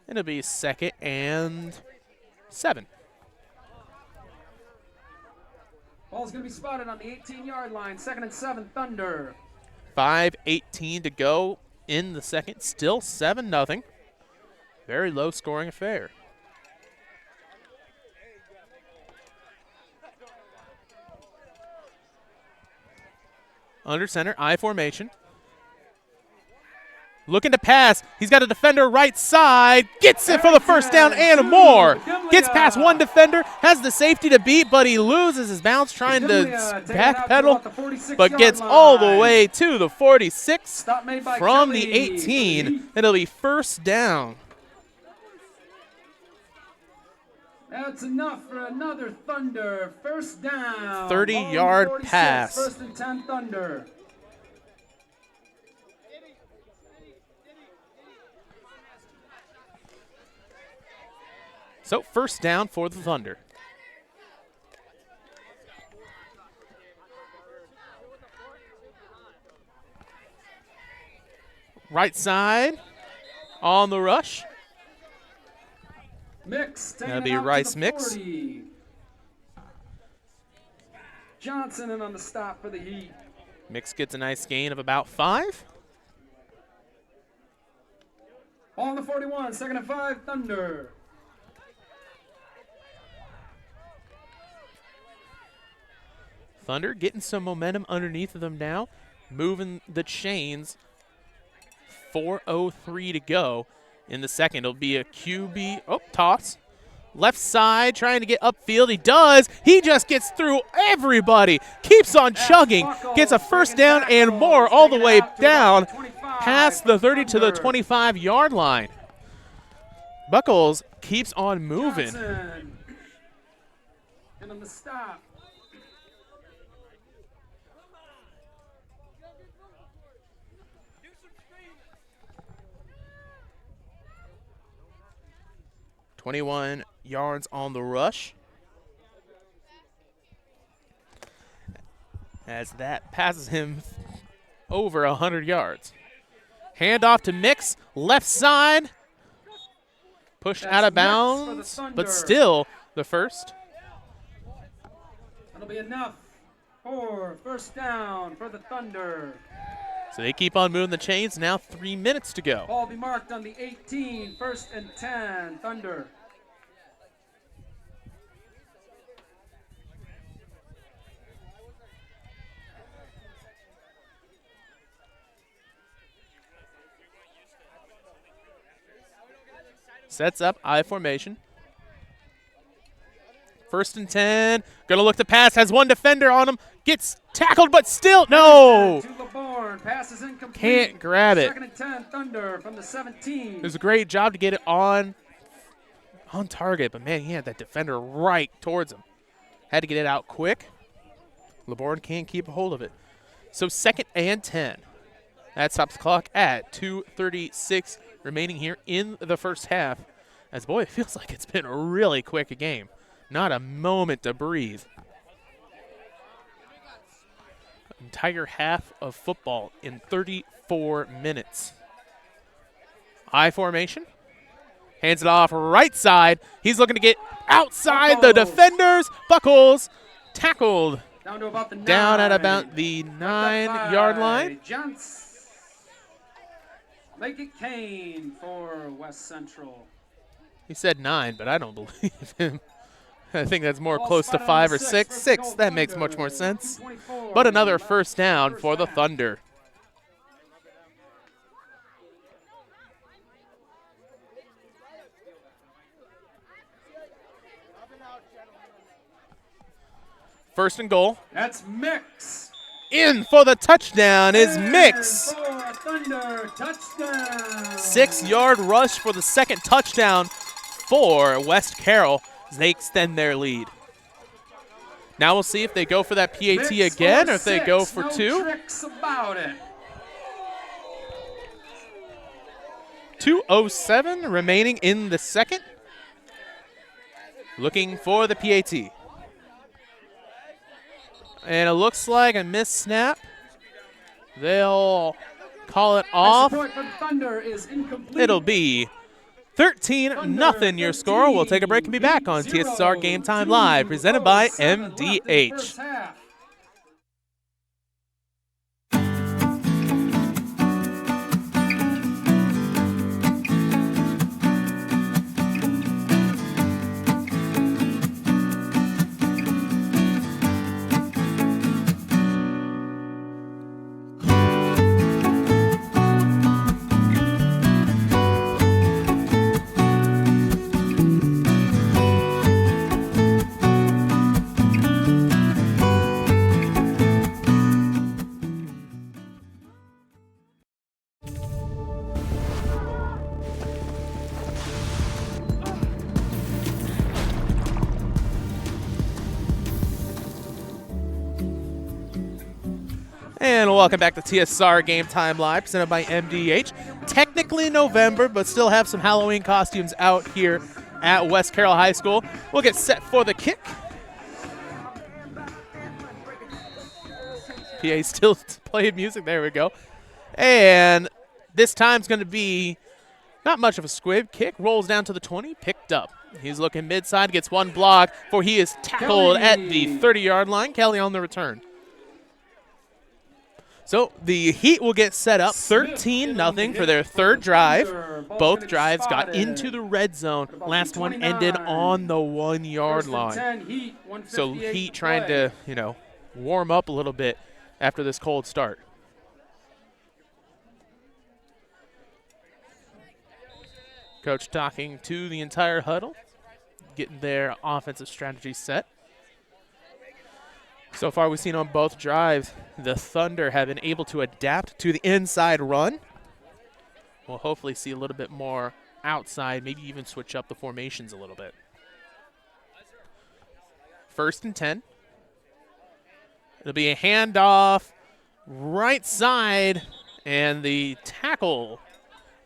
[SPEAKER 1] And it'll be 2nd and 7.
[SPEAKER 2] Ball's going to be spotted on the 18-yard line. 2nd and 7 Thunder.
[SPEAKER 1] 5:18 to go in the second. Still 7-0. Very low scoring affair. Under center, I formation. Looking to pass. He's got a defender right side. Gets it for the 1st down and more. Gets past one defender. Has the safety to beat, but he loses his bounce trying to backpedal, but gets all the way to the 46 from the 18. It'll be 1st down.
[SPEAKER 2] That's enough for another Thunder. 1st down.
[SPEAKER 1] 30-yard pass.
[SPEAKER 2] 1st and 10 Thunder.
[SPEAKER 1] So 1st down for the Thunder. Right side on the rush.
[SPEAKER 2] Mix.
[SPEAKER 1] That'll be Rice Mix.
[SPEAKER 2] Johnson in on the stop for the Heat.
[SPEAKER 1] Mix gets a nice gain of about 5.
[SPEAKER 2] On the 41, 2nd and 5 Thunder.
[SPEAKER 1] Thunder getting some momentum underneath of them now, moving the chains. 4:03 to go in the second. It'll be a QB, toss. Left side, trying to get upfield. He does. He just gets through everybody. Keeps on chugging. Gets a 1st down and more all the way down past the 30 to the 25-yard line. Buckles keeps on moving.
[SPEAKER 2] Johnson. And on the stop.
[SPEAKER 1] 21 yards on the rush. As that passes him over 100 yards. Handoff to Mix, left side. Pushed out of bounds, but still the first.
[SPEAKER 2] That'll be enough for first down for the Thunder.
[SPEAKER 1] So they keep on moving the chains. Now 3 minutes to go.
[SPEAKER 2] Ball be marked on the 18, first and 10, Thunder.
[SPEAKER 1] Sets up I formation. First and 10. Gonna look to pass. Has one defender on him. Gets tackled, but still no.
[SPEAKER 2] Passes incomplete.
[SPEAKER 1] Can't grab it.
[SPEAKER 2] Second and 10, Thunder from the 17.
[SPEAKER 1] It was a great job to get it on target, but man, he had that defender right towards him. Had to get it out quick. LeBourne can't keep a hold of it. So second and 10. That stops the clock at 2:36 remaining here in the first half. As boy, it feels like it's been a really quick game. Not a moment to breathe. Entire half of football in 34 minutes. I formation. Hands it off right side. He's looking to get outside the defenders. Buckles tackled down at about the 9-yard line.
[SPEAKER 2] Make it Kane for West Central.
[SPEAKER 1] He said 9, but I don't believe him. I think that's more close to 5 or 6. 6, that makes much more sense. But another first down for the Thunder. First and goal.
[SPEAKER 2] That's Mix.
[SPEAKER 1] In for the touchdown is Mix.
[SPEAKER 2] Thunder touchdown.
[SPEAKER 1] 6-yard rush for the second touchdown for West Carroll as they extend their lead. Now we'll see if they go for that PAT again or if they go for 2.
[SPEAKER 2] No tricks about it.
[SPEAKER 1] 2:07 remaining in the second. Looking for the PAT. And it looks like a missed snap. They'll call it off. It'll be 13-0 your score. We'll take a break and be back on TSSR Game Time Live, presented by MDH. And welcome back to TSSR Game Time Live, presented by MDH. Technically November, but still have some Halloween costumes out here at West Carroll High School. We'll get set for the kick. PA still playing music. There we go. And this time's going to be not much of a squib. Kick rolls down to the 20, picked up. He's looking midside, gets one block, for he is tackled at the 30-yard line. Kelly on the return. So the Heat will get set up 13-0 for their third drive. Both drives got into the red zone. Last one ended on the 1-yard line. So Heat trying to, warm up a little bit after this cold start. Coach talking to the entire huddle, getting their offensive strategy set. So far we've seen on both drives, the Thunder have been able to adapt to the inside run. We'll hopefully see a little bit more outside, maybe even switch up the formations a little bit. First and 10. It'll be a handoff right side, and the tackle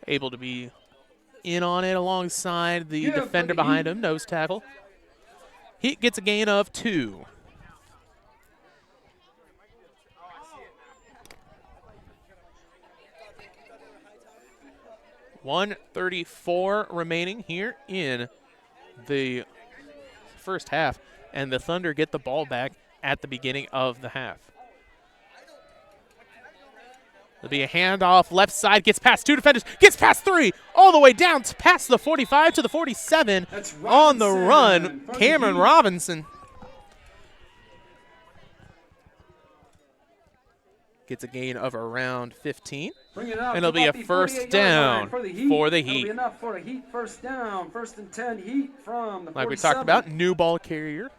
[SPEAKER 1] able to be in on it alongside the defender behind him, nose tackle. Heat gets a gain of 2. .134 remaining here in the first half, and the Thunder get the ball back at the beginning of the half. There'll be a handoff left side, gets past 2 defenders, gets past 3, all the way down to past the 45 to the 47. On the run, Cameron Robinson gets a gain of around 15. And it'll be a first down for the Heat.
[SPEAKER 2] That'll be enough for a Heat first down. 1st and 10 Heat from the 47.
[SPEAKER 1] Like we talked about, new ball carrier.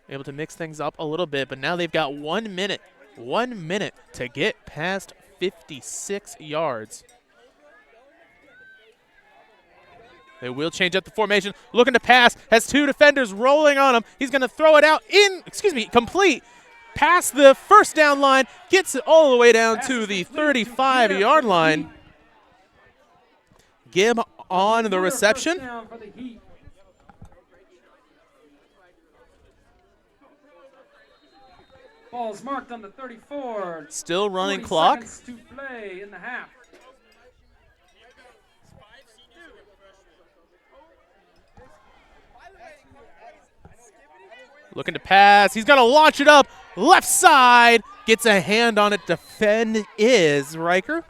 [SPEAKER 1] Able to mix things up a little bit, but now they've got 1 minute. 1 minute to get past 56 yards. They will change up the formation. Looking to pass. Has 2 defenders rolling on him. He's going to throw it out complete. Past the first down line. Gets it all the way down to the 35-yard line. Gibb on the reception.
[SPEAKER 2] Ball's marked on the 34.
[SPEAKER 1] Still running clock.
[SPEAKER 2] 40 seconds to play in the half.
[SPEAKER 1] Looking to pass. He's going to launch it up. Left side. Gets a hand on it. Defend is Riker.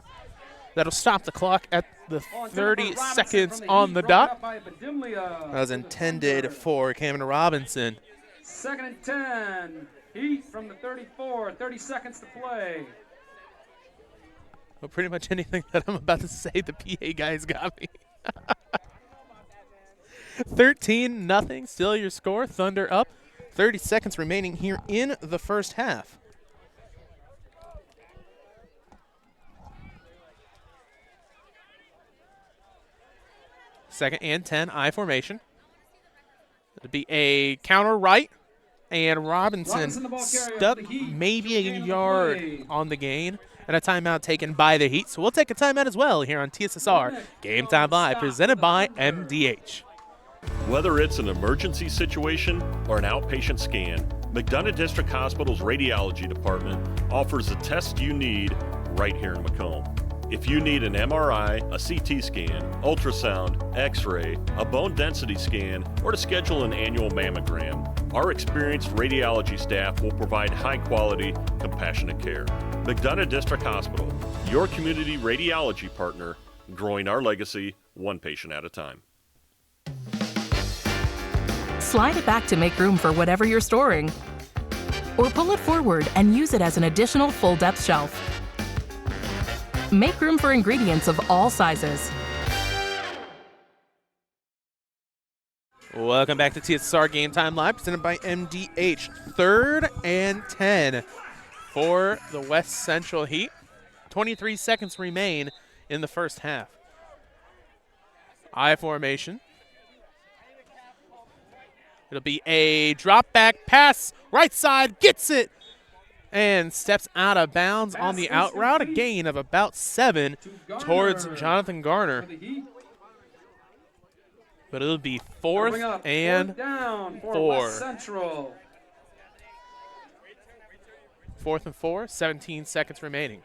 [SPEAKER 1] That'll stop the clock at the 30 seconds on the dot. That was intended for Cameron Robinson.
[SPEAKER 2] 2nd and 10. Heat from the 34, 30 seconds to play.
[SPEAKER 1] Well, pretty much anything that I'm about to say, the PA guys got me. 13-0, still your score. Thunder up. 30 seconds remaining here in the first half. Second and 10, I formation. It'll be a counter right. And Robinson stuck maybe a yard on the gain, and a timeout taken by the Heat. So we'll take a timeout as well here on TSSR Game Time Live, presented by MDH.
[SPEAKER 8] Whether it's an emergency situation or an outpatient scan, McDonough District Hospital's radiology department offers the test you need right here in Macomb. If you need an MRI, a CT scan, ultrasound, x-ray, a bone density scan, or to schedule an annual mammogram, our experienced radiology staff will provide high-quality, compassionate care. McDonough District Hospital, your community radiology partner, growing our legacy one patient at a time.
[SPEAKER 4] Slide it back to make room for whatever you're storing. Or pull it forward and use it as an additional full-depth shelf. Make room for ingredients of all sizes.
[SPEAKER 1] Welcome back to TSSR Game Time Live, presented by MDH. 3rd and 10 for the West Central Heat. 23 seconds remain in the first half. I formation. It'll be a drop back pass. Right side gets it and steps out of bounds on the out route. A gain of about 7 towards Jonathan Garner. But it'll be 4th and 4. 4th and 4, 17 seconds remaining.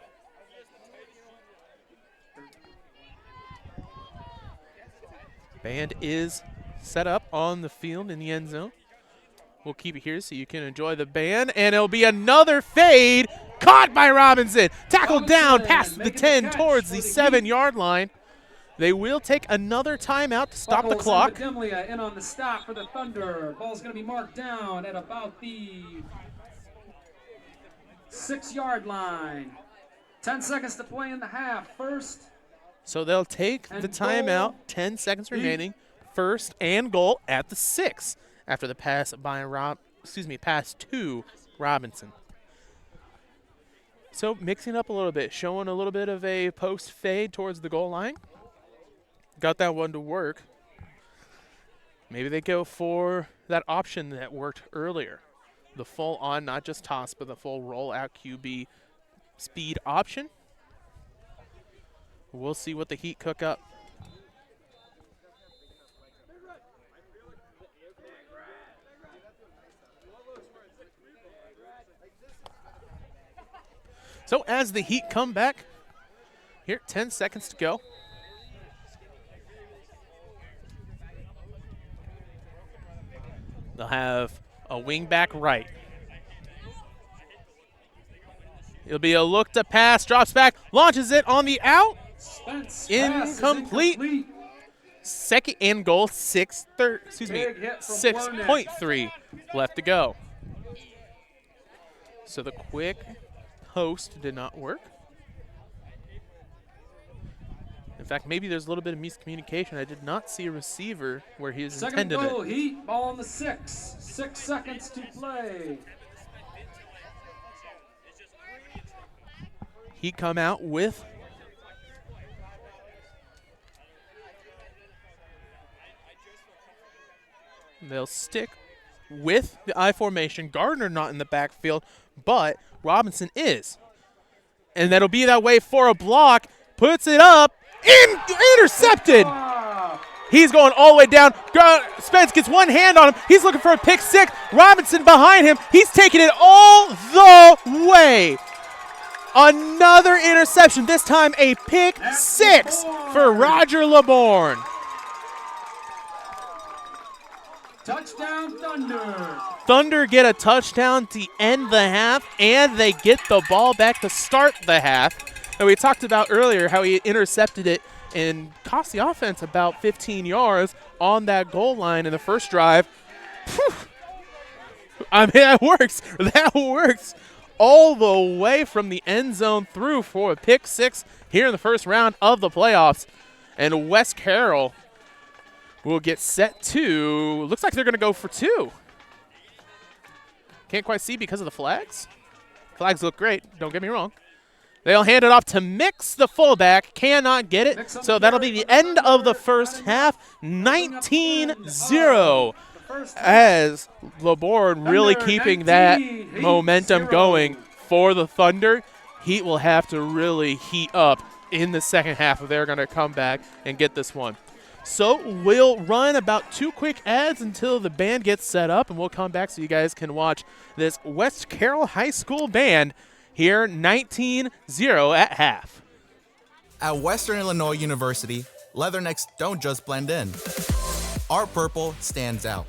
[SPEAKER 1] Band is set up on the field in the end zone. We'll keep it here so you can enjoy the band. And it'll be another fade. Caught by Robinson. Tackled down past the 10 towards the 7-yard line. They will take another timeout to stop the clock.
[SPEAKER 2] In on the stop for the Thunder. Ball's going to be marked down at about the 6-yard line. 10 seconds to play in the half. First.
[SPEAKER 1] So they'll take the timeout. 10 seconds remaining. First and goal at the 6 after the pass by pass to Robinson. So mixing up a little bit, showing a little bit of a post fade towards the goal line. Got that one to work. Maybe they go for that option that worked earlier. The full on, not just toss, but the full roll out QB speed option. We'll see what the Heat cook up. So as the Heat come back, here, 10 seconds to go. They'll have a wing back right. It'll be a look to pass, drops back, launches it on the out. Incomplete. Second and goal, 6.3 left to go. So the quick post did not work. In fact, maybe there's a little bit of miscommunication. I did not see a receiver where he was intended it.
[SPEAKER 2] Second goal, Heat, ball on the 6. 6 seconds to play.
[SPEAKER 1] Heat come out with they'll stick with the I formation. Gardner not in the backfield, but Robinson is. And that'll be that way for a block. Puts it up. Intercepted. He's going all the way down. Spence gets one hand on him. He's looking for a pick six. Robinson behind him. He's taking it all the way. Another interception. This time a pick six for Roger LeBourne.
[SPEAKER 2] Touchdown, Thunder.
[SPEAKER 1] Thunder get a touchdown to end the half, and they get the ball back to start the half. And we talked about earlier how he intercepted it and cost the offense about 15 yards on that goal line in the first drive. Whew. I mean, that works. That works all the way from the end zone through for a pick six here in the first round of the playoffs. And West Carroll will get set to, looks like they're going to go for two. Can't quite see because of the flags. Flags look great, don't get me wrong. They'll hand it off to Mix, the fullback. Cannot get it. So that'll be the end of the first half. 19-0. As LeBourne really keeping that momentum going for the Thunder. Heat will have to really heat up in the second half if they're going to come back and get this one. So we'll run about 2 quick ads until the band gets set up, and we'll come back so you guys can watch this West Carroll High School band here 19-0 at half.
[SPEAKER 3] At Western Illinois University, Leathernecks don't just blend in. Our purple stands out.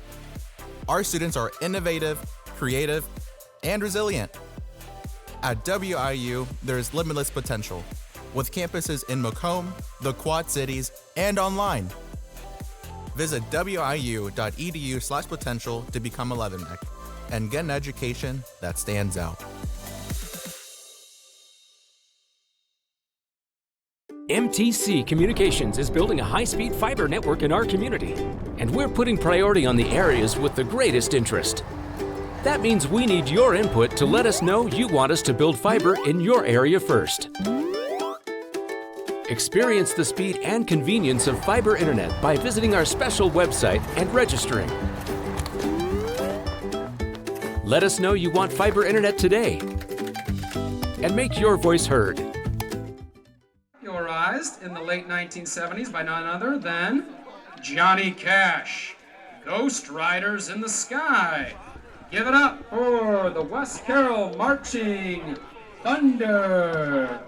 [SPEAKER 3] Our students are innovative, creative, and resilient. At WIU, there's limitless potential, with campuses in Macomb, the Quad Cities, and online. Visit wiu.edu/potential to become a Leatherneck and get an education that stands out.
[SPEAKER 10] MTC Communications is building a high-speed fiber network in our community, and we're putting priority on the areas with the greatest interest. That means we need your input to let us know you want us to build fiber in your area first. Experience the speed and convenience of fiber internet by visiting our special website and registering. Let us know you want fiber internet today, and make your voice heard.
[SPEAKER 2] Popularized in the late 1970s by none other than Johnny Cash. Ghost Riders in the Sky. Give it up for the West Carroll Marching Thunder.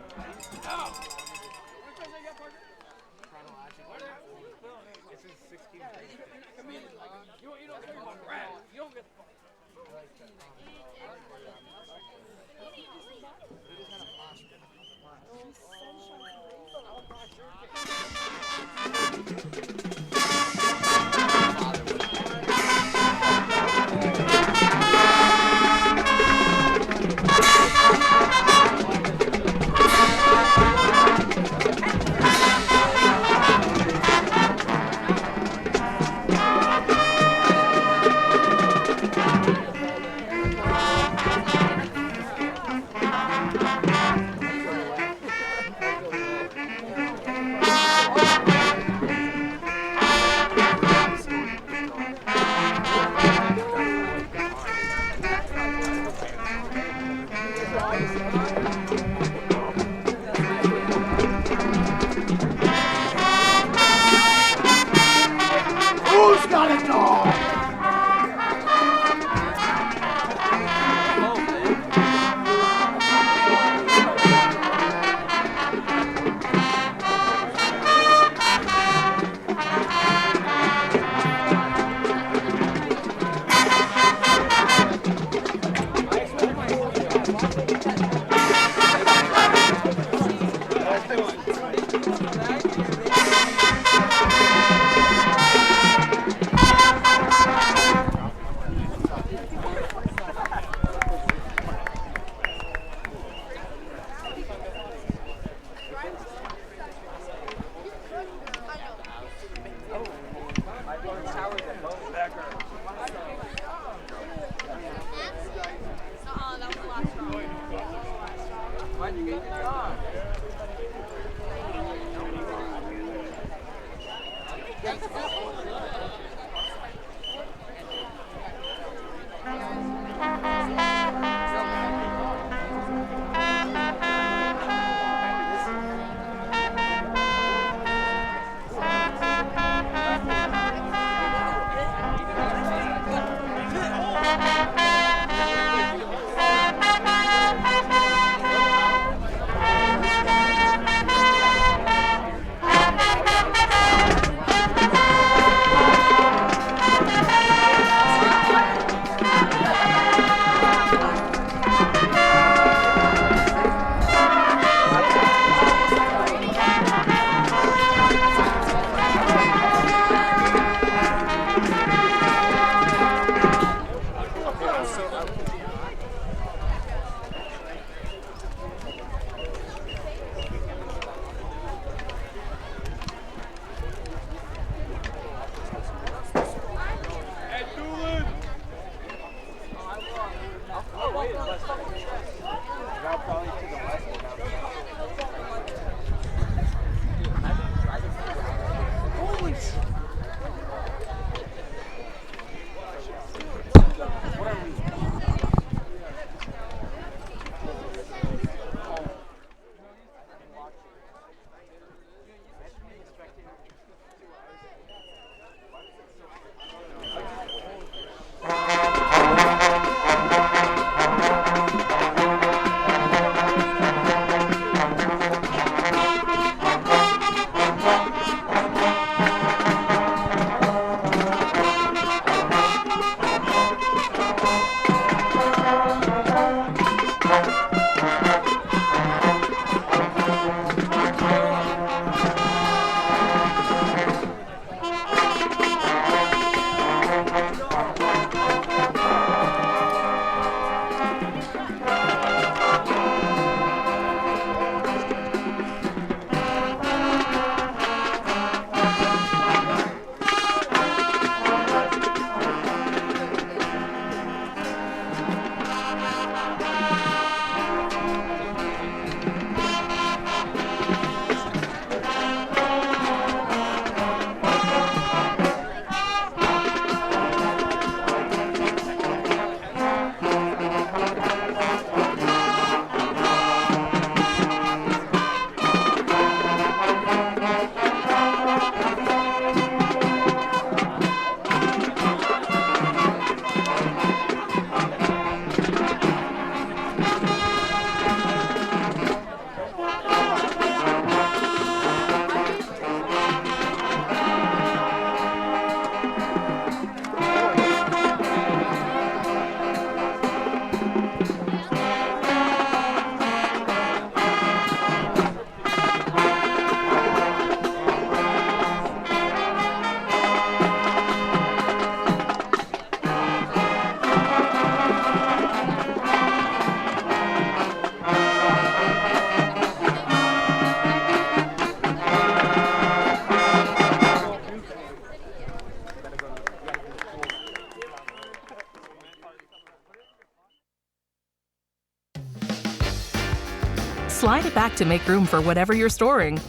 [SPEAKER 4] slide it back to make room for whatever you're storing.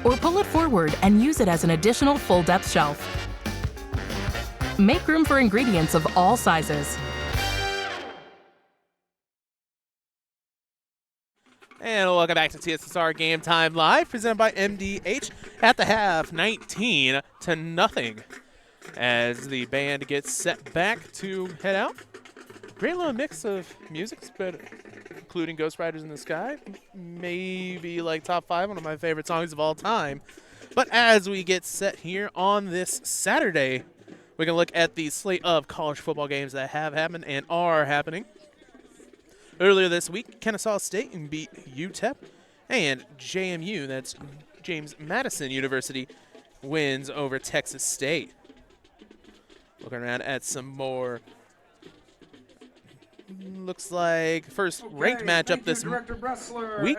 [SPEAKER 4] Or pull it forward and use it as an additional full-depth shelf. Make room for ingredients of all sizes.
[SPEAKER 1] And welcome back to TSSR Game Time Live, presented by MDH at the half, 19-0, as the band gets set back to head out. Great little mix of music, but including Ghost Riders in the Sky, maybe like top 5, one of my favorite songs of all time. But as we get set here on this Saturday, we can look at the slate of college football games that have happened and are happening. Earlier this week, Kennesaw State beat UTEP, and JMU, that's James Madison University, wins over Texas State. Looking around at some more, looks like first ranked matchup this week,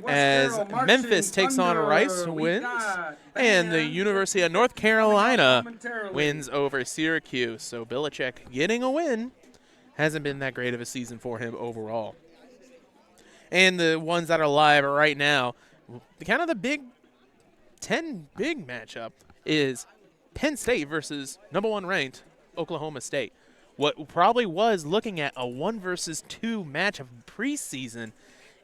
[SPEAKER 1] as Memphis takes on Rice, wins, and the University of North Carolina wins over Syracuse. So Belichick getting a win. Hasn't been that great of a season for him overall. And the ones that are live right now, kind of the Big Ten big matchup is Penn State versus number 1 ranked Oklahoma State. What probably was looking at a 1 versus 2 match of preseason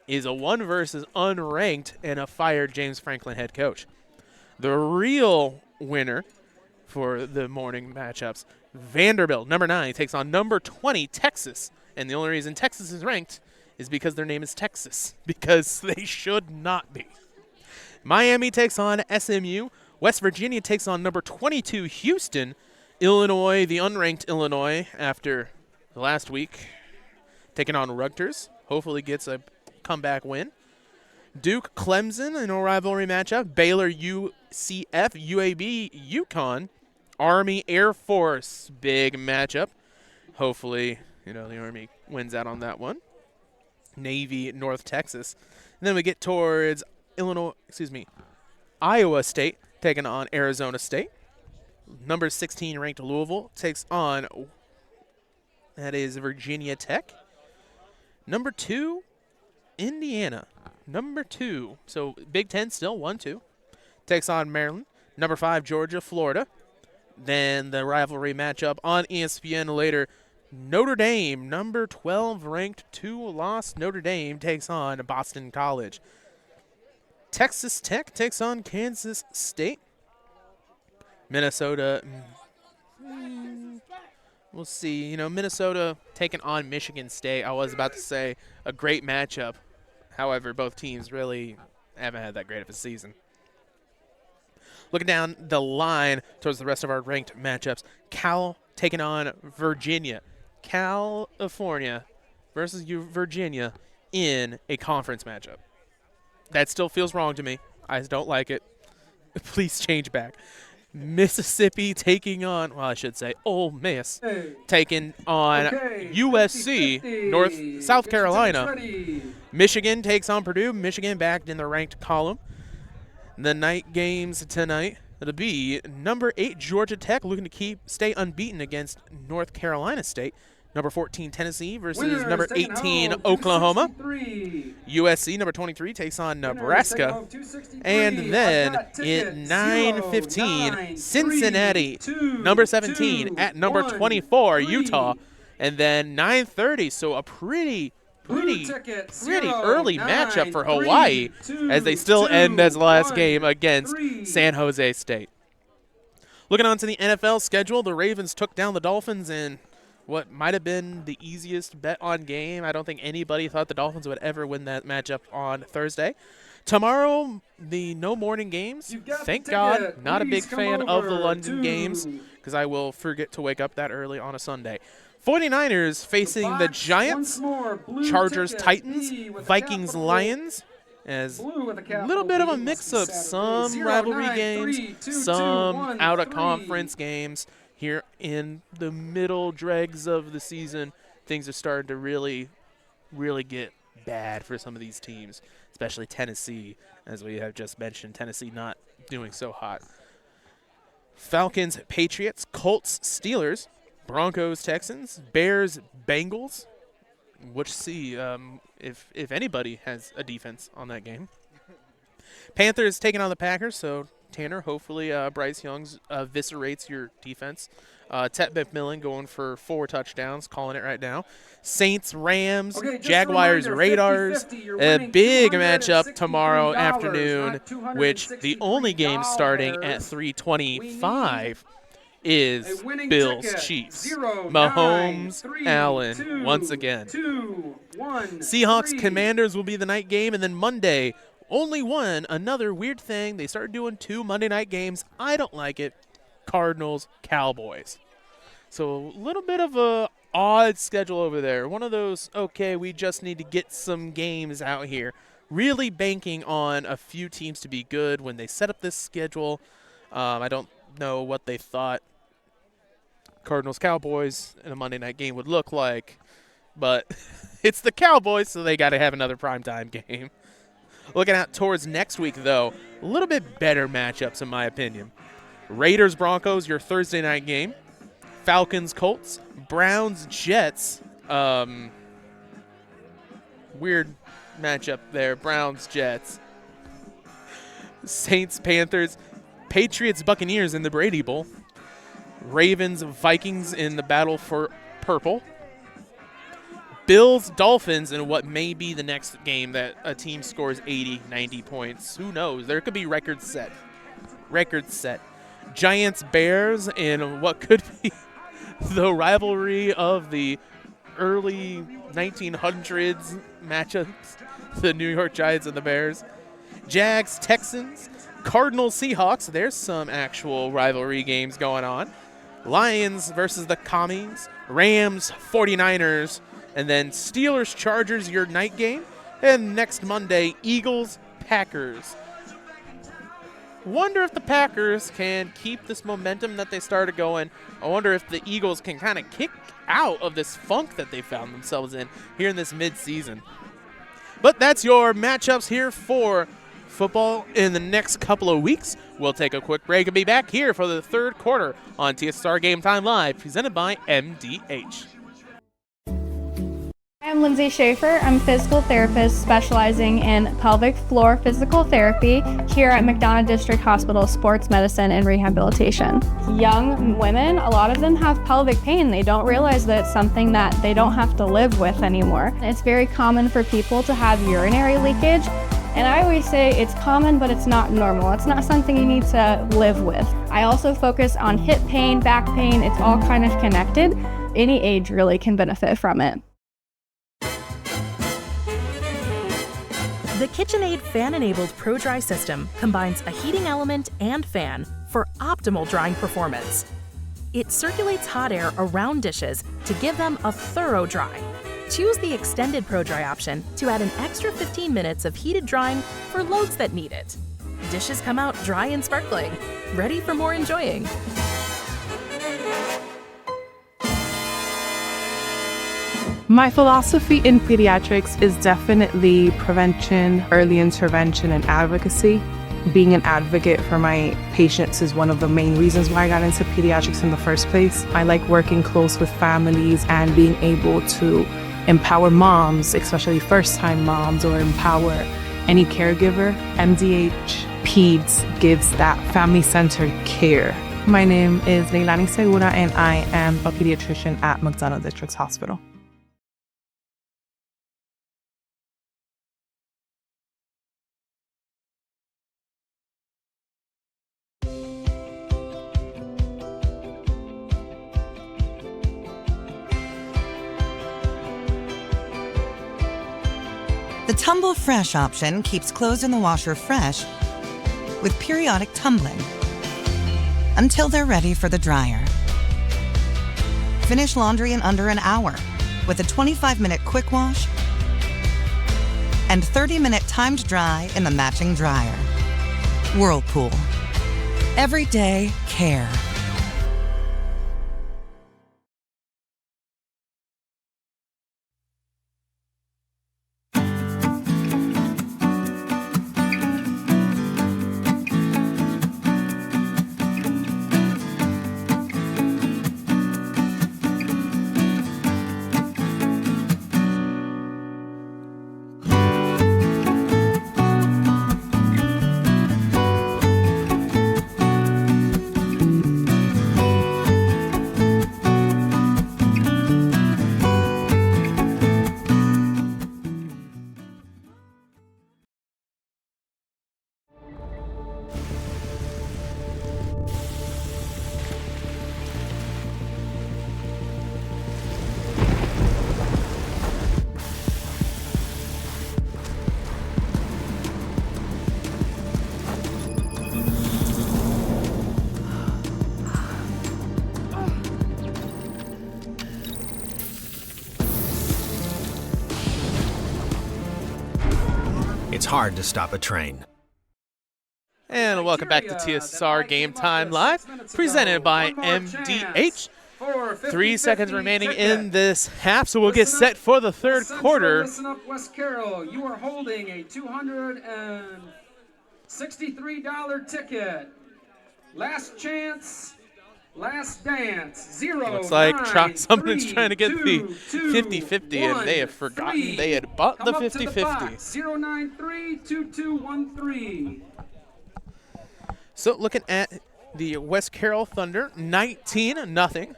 [SPEAKER 1] is a 1 versus unranked and a fired James Franklin head coach. The real winner for the morning matchups, Vanderbilt, number 9, takes on number 20, Texas. And the only reason Texas is ranked is because their name is Texas, because they should not be. Miami takes on SMU. West Virginia takes on number 22, Houston. Illinois, the unranked Illinois, after last week, taking on Rutgers. Hopefully gets a comeback win. Duke, Clemson in a rivalry matchup. Baylor, UCF, UAB, UConn. Army, Air Force, big matchup. Hopefully, the Army wins out on that one. Navy, North Texas. And then we get towards Iowa State taking on Arizona State. Number 16 ranked Louisville takes on, that is Virginia Tech. Number 2, Indiana. Number 2, so Big Ten still 1-2, takes on Maryland. Number 5, Georgia, Florida. Then the rivalry matchup on ESPN later, Notre Dame, number 12 ranked 2-loss Notre Dame takes on Boston College. Texas Tech takes on Kansas State. Minnesota, we'll see. Minnesota taking on Michigan State. I was about to say a great matchup. However, both teams really haven't had that great of a season. Looking down the line towards the rest of our ranked matchups, Cal taking on Virginia. California versus Virginia in a conference matchup. That still feels wrong to me. I don't like it. Please change back. Mississippi taking on, Ole Miss taking on USC, South Carolina. Michigan takes on Purdue. Michigan back in the ranked column. The night games tonight, it'll be number 8 Georgia Tech looking to stay unbeaten against North Carolina State. Number 14 Tennessee versus number 18 Oklahoma. USC number 23 takes on Nebraska. And then at 9:15 Cincinnati number 17 at number 24 Utah. And then 9:30, so a pretty early matchup for Hawaii as they still end as the last game against San Jose State. Looking on to the NFL schedule, the Ravens took down the Dolphins in what might have been the easiest bet on game. I don't think anybody thought the Dolphins would ever win that matchup on Thursday. Tomorrow, the no morning games. Thank God, not a big fan of the London games because I will forget to wake up that early on a Sunday. 49ers facing the Giants, Chargers, Titans, Vikings, Lions, as a little bit of a mix-up. Some rivalry games, some out-of-conference games. Here in the middle dregs of the season, things are starting to really get bad for some of these teams, especially Tennessee, as we have just mentioned. Tennessee not doing so hot. Falcons, Patriots, Colts, Steelers, Broncos, Texans, Bears, Bengals, We'll see if anybody has a defense on that game. Panthers taking on the Packers, so Tanner, hopefully Bryce Young's eviscerates your defense. Tet McMillan going for 4 touchdowns, calling it right now. Saints, Rams, Jaguars, Raiders. A big matchup tomorrow afternoon, which the only game starting at 3:25 is Bills Chiefs. Mahomes, Allen, once again. Seahawks, Commanders will be the night game, and then Monday, only one. Another weird thing, they started doing 2 Monday night games. I don't like it. Cardinals, Cowboys. So a little bit of a odd schedule over there. One of those, okay, we just need to get some games out here. Really banking on a few teams to be good when they set up this schedule. I don't know what they thought Cardinals, Cowboys in a Monday night game would look like, but it's the Cowboys, so they got to have another primetime game. Looking out towards next week, though, a little bit better matchups in my opinion. Raiders, Broncos, your Thursday night game. Falcons, Colts. Browns, Jets. Weird matchup there. Browns, Jets. Saints, Panthers. Patriots, Buccaneers in the Brady Bowl. Ravens, Vikings in the battle for purple. Bills, Dolphins in what may be the next game that a team scores 80, 90 points. Who knows? There could be records set. Records set. Giants, Bears in what could be the rivalry of the early 1900s matchups. The New York Giants and the Bears. Jags, Texans. Cardinals, Seahawks. There's some actual rivalry games going on. Lions versus the Commies. Rams, 49ers. And then Steelers, Chargers, your night game. And next Monday, Eagles, Packers. Wonder if the Packers can keep this momentum that they started going. I wonder if the Eagles can kind of kick out of this funk that they found themselves in here in this midseason. But that's your matchups here for football in the next couple of weeks. We'll take a quick break and be back here for the third quarter on TSSR Game Time Live, presented by MDH.
[SPEAKER 6] I'm Lindsay Schaefer. I'm a physical therapist specializing in pelvic floor physical therapy here at McDonough District Hospital Sports Medicine and Rehabilitation. Young women, a lot of them have pelvic pain. They don't realize that it's something that they don't have to live with anymore. It's very common for people to have urinary leakage. And I always say it's common, but it's not normal. It's not something you need to live with. I also focus on hip pain, back pain. It's all kind of connected. Any age really can benefit from it.
[SPEAKER 4] The KitchenAid fan-enabled Pro Dry system combines a heating element and fan for optimal drying performance. It circulates hot air around dishes to give them a thorough dry. Choose the extended Pro Dry option to add an extra 15 minutes of heated drying for loads that need it. Dishes come out dry and sparkling, ready for more enjoying.
[SPEAKER 11] My philosophy in pediatrics is definitely prevention, early intervention, and advocacy. Being an advocate for my patients is one of the main reasons why I got into pediatrics in the first place. I like working close with families and being able to empower moms, especially first-time moms, or empower any caregiver. MDH Peds gives that family-centered care. My name is Leilani Segura, and I am a pediatrician at McDonough District Hospital.
[SPEAKER 12] The Tumble Fresh option keeps clothes in the washer fresh with periodic tumbling until they're ready for the dryer. Finish laundry in under an hour with a 25-minute quick wash and 30-minute timed dry in the matching dryer. Whirlpool. Everyday care.
[SPEAKER 7] It's hard to stop a train.
[SPEAKER 1] And welcome back to TSSR Game Time Live, presented by MDH. 3 seconds remaining in this half, so we'll get set for the third quarter.
[SPEAKER 2] Listen up, West Carroll. You are holding a $263 ticket. Last chance, last dance. 0.
[SPEAKER 1] Looks like someone's trying to get the 50-50, and they have forgotten they had bought the 50-50.
[SPEAKER 2] 0932213.
[SPEAKER 1] So looking at the West Carroll Thunder, 19-0.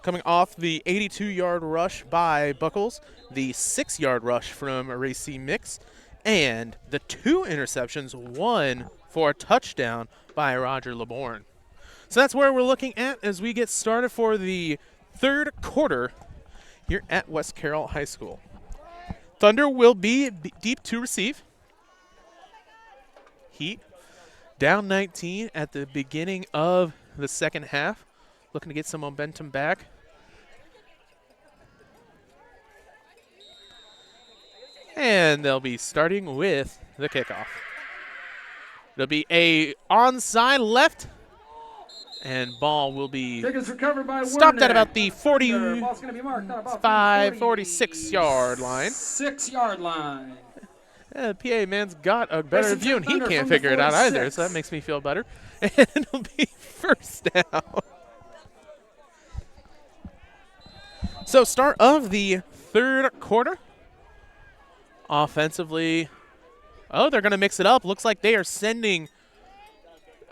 [SPEAKER 1] Coming off the 82-yard rush by Buckles, the 6-yard rush from Racy Mix, and the 2 interceptions, 1 for a touchdown by Roger LeBourne. So that's where we're looking at as we get started for the third quarter here at West Carroll High School. Thunder will be deep to receive. Heat down 19 at the beginning of the second half, looking to get some momentum back. And they'll be starting with the kickoff. It'll be a onside left, and ball will be stopped at about the 45, 46-yard line.
[SPEAKER 2] 6-yard line.
[SPEAKER 1] The PA man's got a better view, and he can't figure it out either, so that makes me feel better. And it'll be first down. So start of the third quarter. Offensively, oh, they're going to mix it up. Looks like they are sending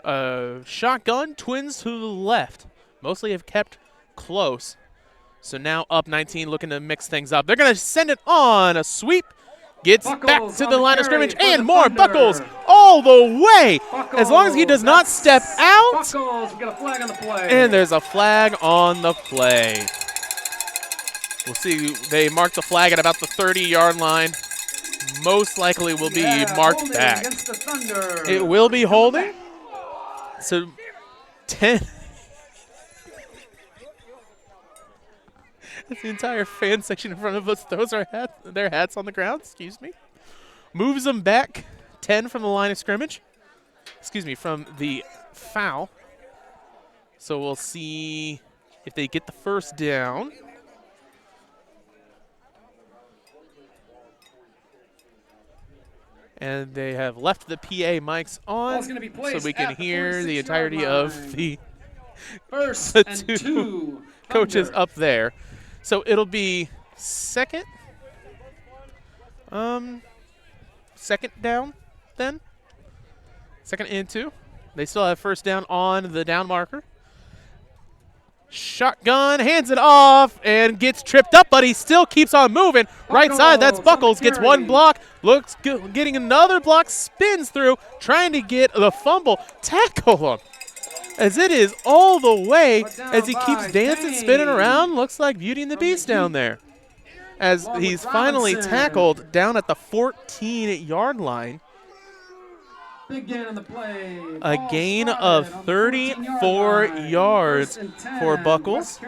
[SPEAKER 1] shotgun twins to the left. Mostly have kept close. So now up 19, looking to mix things up. They're going to send it on a sweep. Gets back to the line of scrimmage, and more. Buckles all the way. As long as he does not step out.
[SPEAKER 2] Buckles, we got a flag on the play.
[SPEAKER 1] And there's a flag on the play. We'll see. They marked the flag at about the 30-yard line. Most likely will be marked back. It will be holding. So 10. That's the entire fan section in front of us throws their hats on the ground. Excuse me. Moves them back 10 from the line of scrimmage. Excuse me, from the foul. So we'll see if they get the first down. And they have left the PA mics on so we can hear the entirety of the two coaches up there. So it'll be second down then. Second and 2. They still have first down on the down marker. Shotgun, hands it off, and gets tripped up, but he still keeps on moving. Right side, that's Buckles, gets one block, looks good, getting another block, spins through, trying to get the fumble. Tackle him, as it is all the way, as he keeps dancing, spinning around. Looks like Beauty and the Beast down there, as he's finally tackled down at the 14-yard line.
[SPEAKER 2] Big gain on the play.
[SPEAKER 1] A gain of 34 yards for Buckles.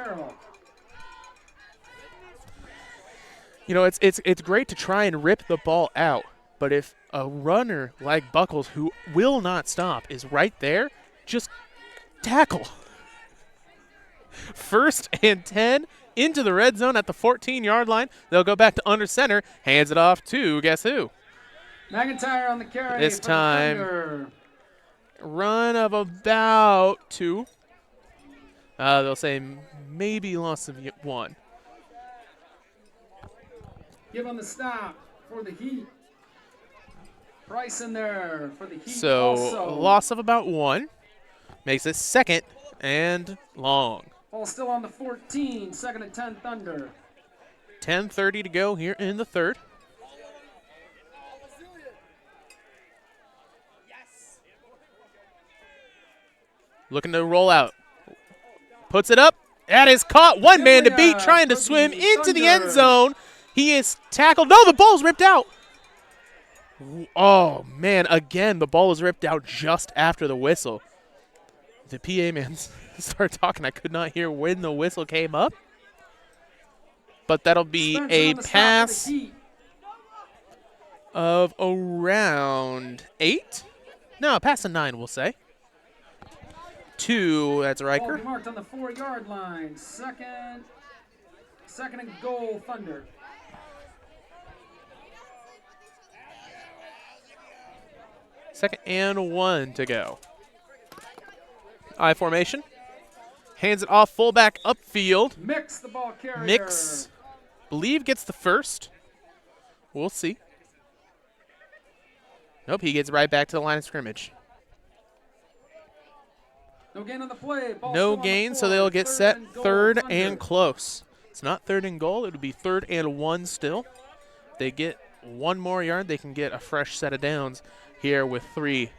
[SPEAKER 1] You know, it's great to try and rip the ball out, but if a runner like Buckles, who will not stop, is right there, just tackle. First and 10 into the red zone at the 14-yard line. They'll go back to under center, hands it off to guess who?
[SPEAKER 2] McIntyre on the carry.
[SPEAKER 1] This time, run of about 2. They'll say maybe loss of 1.
[SPEAKER 2] Give on the stop for the Heat. Price in there for the Heat.
[SPEAKER 1] So
[SPEAKER 2] also.
[SPEAKER 1] Loss of about 1 makes it second and long.
[SPEAKER 2] Ball still on the 14. Second and 10 Thunder.
[SPEAKER 1] 10:30 to go here in the third. Looking to roll out. Puts it up. That is caught. One man to beat, trying to swim into the end zone. He is tackled. No, the ball's ripped out. Oh, man. Again, the ball was ripped out just after the whistle. The PA man started talking. I could not hear when the whistle came up. But that'll be a pass of around 8. No, past the 9, we'll say. 2, that's Riker.
[SPEAKER 2] Marked on the 4-yard line. Second and goal, Thunder.
[SPEAKER 1] Second and 1 to go. I formation. Hands it off, fullback upfield.
[SPEAKER 2] Mix the ball carrier.
[SPEAKER 1] Mix, believe, gets the first. We'll see. Nope, he gets right back to the line of scrimmage.
[SPEAKER 2] No gain on the play. Ball
[SPEAKER 1] no gain, so they'll get set third and close. It's not third and goal. It would be 3rd and 1 still. If they get 1 more yard, they can get a fresh set of downs here with 3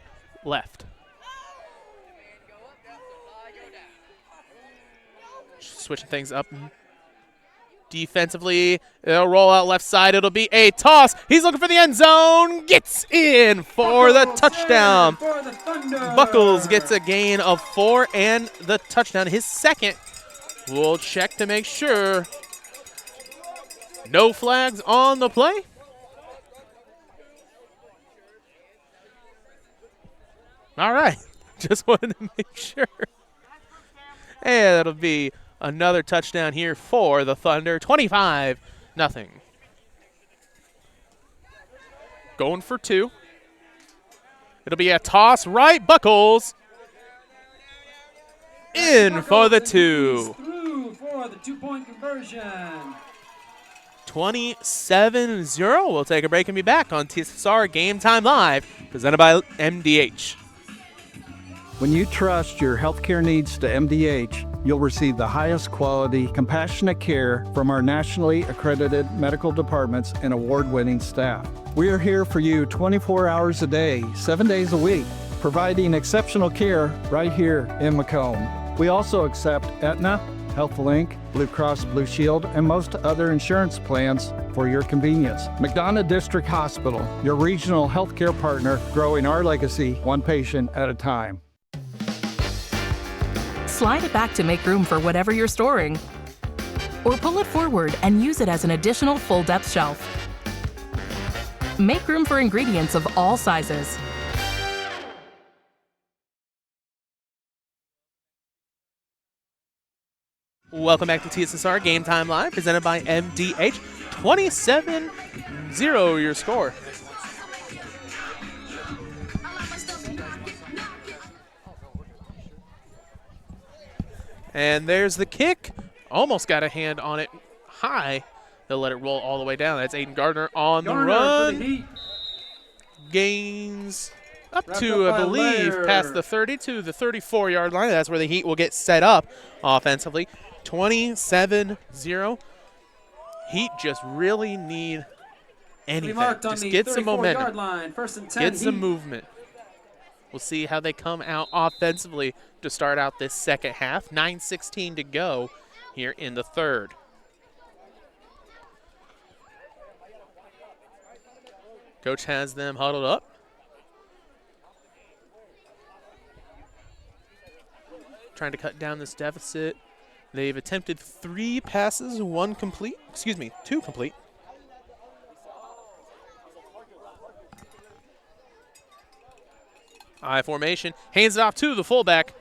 [SPEAKER 1] left. Switching things up defensively. They'll roll out left side. It'll be a toss. He's looking for the end zone. Gets in for the touchdown. Buckles gets a gain of 4 and the touchdown. His second. We'll check to make sure. No flags on the play. All right. Just wanted to make sure. And that'll be another touchdown here for the Thunder. 25-0. Going for 2. It'll be a toss right. Buckles. In for the 2.
[SPEAKER 2] Through for the 2-point conversion.
[SPEAKER 1] 27-0. We'll take a break and be back on TSSR Game Time Live, presented by MDH.
[SPEAKER 5] When you trust your healthcare needs to MDH, you'll receive the highest quality, compassionate care from our nationally accredited medical departments and award-winning staff. We are here for you 24 hours a day, 7 days a week, providing exceptional care right here in Macomb. We also accept Aetna, HealthLink, Blue Cross Blue Shield, and most other insurance plans for your convenience. McDonough District Hospital, your regional healthcare partner, growing our legacy one patient at a time.
[SPEAKER 4] Slide it back to make room for whatever you're storing. Or pull it forward and use it as an additional full-depth shelf. Make room for ingredients of all sizes.
[SPEAKER 1] Welcome back to TSSR Game Time Live, presented by MDH. 27-0 your score. And there's the kick. Almost got a hand on it high. They'll let it roll all the way down. That's Aiden Gardner on the run. Gains up to, I believe, past the 30 to the 34-yard line. That's where the Heat will get set up offensively. 27-0. Heat just really need anything. Just get some momentum. Get some movement. We'll see how they come out offensively to start out this second half. 9:16 to go here in the third. Coach has them huddled up. Trying to cut down this deficit. They've attempted 3 passes, 2 complete. I formation, hands it off to the fullback.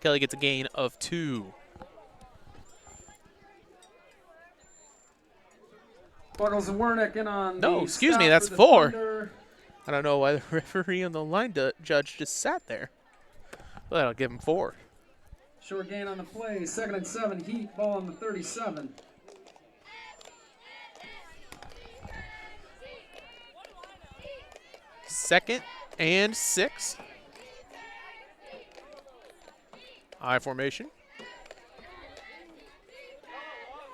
[SPEAKER 1] Kelly gets a gain of 2.
[SPEAKER 2] Buckles and Wernick in on
[SPEAKER 1] no, excuse me, that's 4. Thunder. I don't know why the referee and the line judge just sat there. Well, that'll give him 4.
[SPEAKER 2] Short gain on the play, 2nd and 7, Heat, ball on the 37.
[SPEAKER 1] Second and 6. I formation.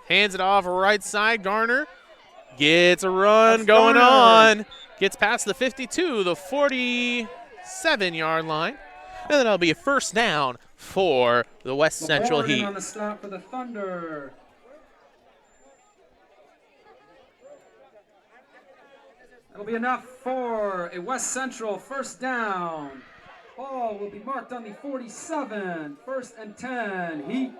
[SPEAKER 1] Hands it off right side. Garner gets a run going on. Gets past the 52, the 47-yard line. And then it'll be a first down for the West Central Heat.
[SPEAKER 2] On the stop for the Thunder. That'll be enough for a West Central first down. Ball will be marked on the 47. 1st and 10, Heat.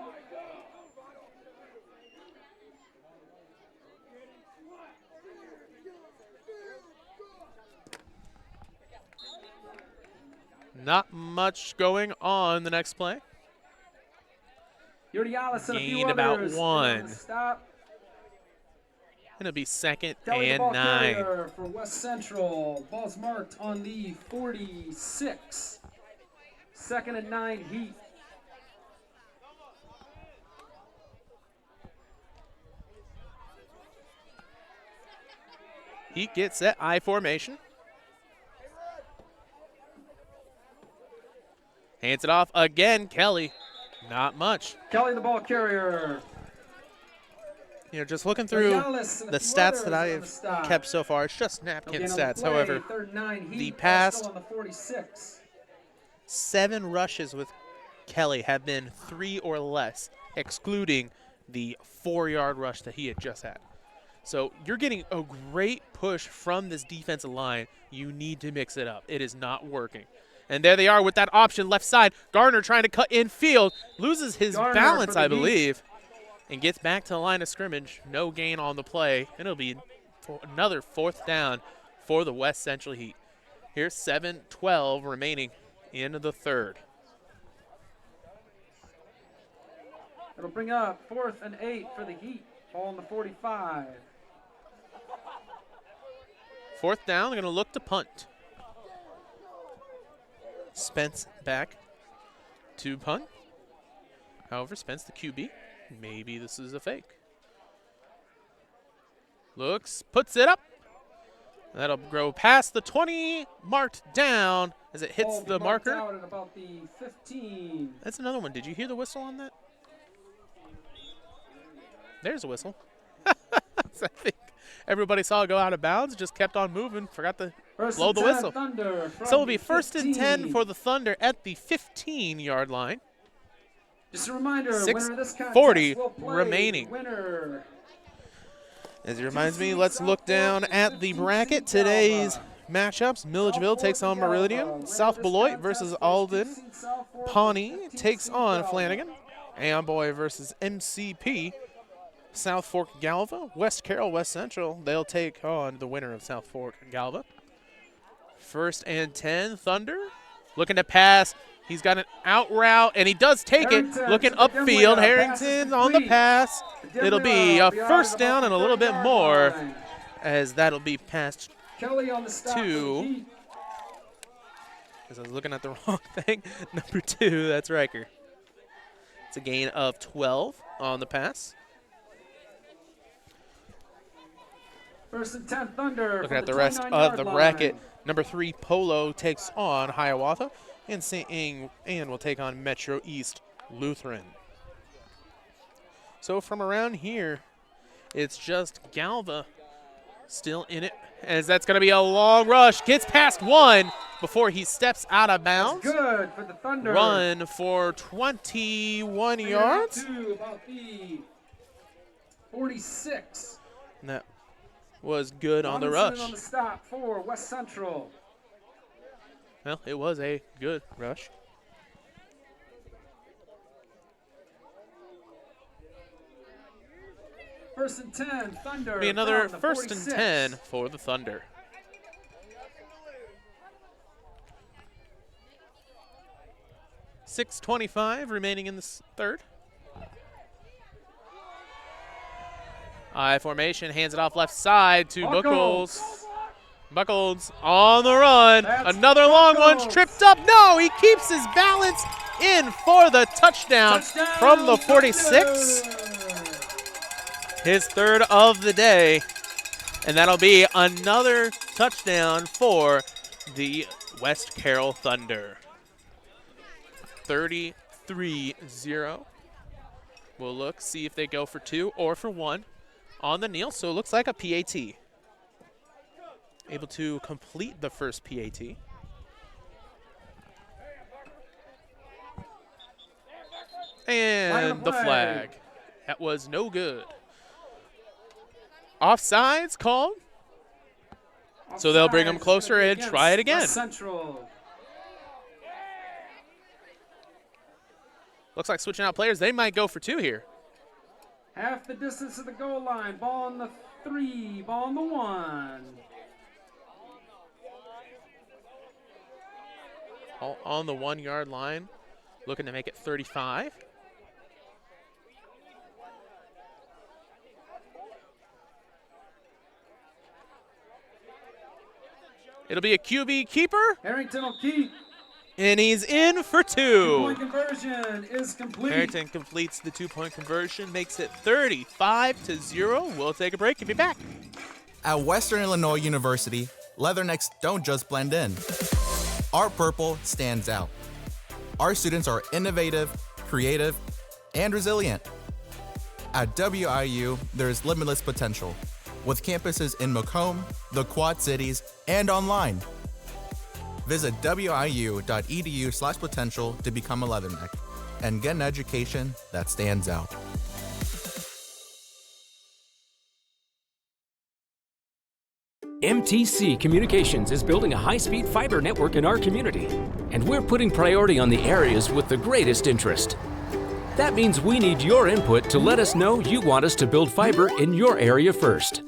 [SPEAKER 1] Not much going on the next play. Gained about 1.
[SPEAKER 2] Stop.
[SPEAKER 1] It'll be 2nd
[SPEAKER 2] Kelly,
[SPEAKER 1] and
[SPEAKER 2] the ball
[SPEAKER 1] 9.
[SPEAKER 2] carrier for West Central. Ball's marked on the 46. 2nd and 9 heat.
[SPEAKER 1] Heat gets set I formation. Hands it off again, Kelly. Not much.
[SPEAKER 2] Kelly, the ball carrier.
[SPEAKER 1] You know, just looking through the stats that I have kept so far, it's just napkin stats. However, the past 7 rushes with Kelly have been 3 or less, excluding the 4-yard rush that he had just had. So you're getting a great push from this defensive line. You need to mix it up. It is not working. And there they are with that option left side. Gardner trying to cut infield. Loses his balance, I believe, and gets back to the line of scrimmage. No gain on the play. And it'll be another 4th down for the West Central Heat. Here's 7:12 remaining in the 3rd.
[SPEAKER 2] It'll bring up 4th and 8 for the Heat. Ball on the 45.
[SPEAKER 1] 4th down, they're going to look to punt. Spence back to punt. However, Spence the QB. Maybe this is a fake. Looks, puts it up. That'll go past the 20, marked down as it hits the marker.
[SPEAKER 2] Out at about the 15.
[SPEAKER 1] That's another one. Did you hear the whistle on that? There's a whistle. I think everybody saw it go out of bounds, just kept on moving, forgot to blow the whistle. So it'll be 1st and 10 for the Thunder at the 15-yard line.
[SPEAKER 2] Just a reminder,
[SPEAKER 1] 6:40 remaining.
[SPEAKER 2] Winner.
[SPEAKER 1] As it reminds me, let's look down at the bracket. Today's matchups: Milledgeville takes on Meridian, South Beloit versus Alden, Pawnee takes on Flanagan, Amboy versus MCP, South Fork Galva, West Carroll, West Central, they'll take on the winner of South Fork Galva. 1st and 10, Thunder looking to pass. He's got an out route, and he does take it. Looking upfield, Harrington on the pass. It'll be a 1st down and a little bit more, as that'll be passed to, because I was looking at the wrong thing, number 2, that's Riker. It's a gain of 12 on the pass.
[SPEAKER 2] 1st and 10, Thunder.
[SPEAKER 1] Looking at the rest of the bracket, number 3, Polo takes on Hiawatha, and St. Anne will take on Metro East Lutheran. So from around here, it's just Galva still in it, as that's going to be a long rush. Gets past 1 before he steps out of bounds.
[SPEAKER 2] That's good for the Thunder.
[SPEAKER 1] Run for 21 yards.
[SPEAKER 2] About the 46.
[SPEAKER 1] And that was good on the rush.
[SPEAKER 2] On the stop for West Central.
[SPEAKER 1] Well, it was a good rush.
[SPEAKER 2] First and 10, Thunder.
[SPEAKER 1] Be another 1st and 10 for the Thunder. .625 remaining in the 3rd. I formation, hands it off left side to Buckles. Buckles on the run. Another long one, tripped up. No, he keeps his balance in for the touchdown from the 46. His 3rd of the day. And that'll be another touchdown for the West Carroll Thunder. 33-0. We'll look, see if they go for 2 or for 1 on the kneel. So it looks like a PAT. Able to complete the first PAT. And the flag. That was no good. Offsides called. So they'll bring them closer and try it again.
[SPEAKER 2] Central.
[SPEAKER 1] Looks like switching out players. They might go for 2 here.
[SPEAKER 2] Half the distance to the goal line. Ball on the 3, ball on the 1.
[SPEAKER 1] All on the 1 yard line, looking to make it 35. It'll be a QB keeper.
[SPEAKER 2] Harrington will keep.
[SPEAKER 1] And he's in for 2.
[SPEAKER 2] Two-point conversion is complete.
[SPEAKER 1] Harrington completes the 2-point conversion, makes it 35-0. We'll take a break and be back.
[SPEAKER 3] At Western Illinois University, Leathernecks don't just blend in. Our purple stands out. Our students are innovative, creative, and resilient. At WIU, there's limitless potential, with campuses in Macomb, the Quad Cities, and online. Visit wiu.edu/potential to become a Leatherneck and get an education that stands out.
[SPEAKER 10] MTC Communications is building a high-speed fiber network in our community, and we're putting priority on the areas with the greatest interest. That means we need your input to let us know you want us to build fiber in your area first.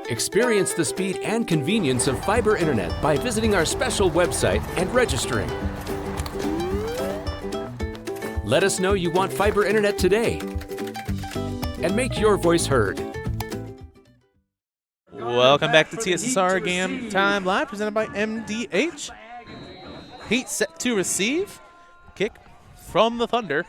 [SPEAKER 10] Experience the speed and convenience of fiber internet by visiting our special website and registering. Let us know you want fiber internet today, and make your voice heard.
[SPEAKER 1] Welcome back to TSSR Game Time Live, presented by MDH. Heat set to receive. Kick from the Thunder.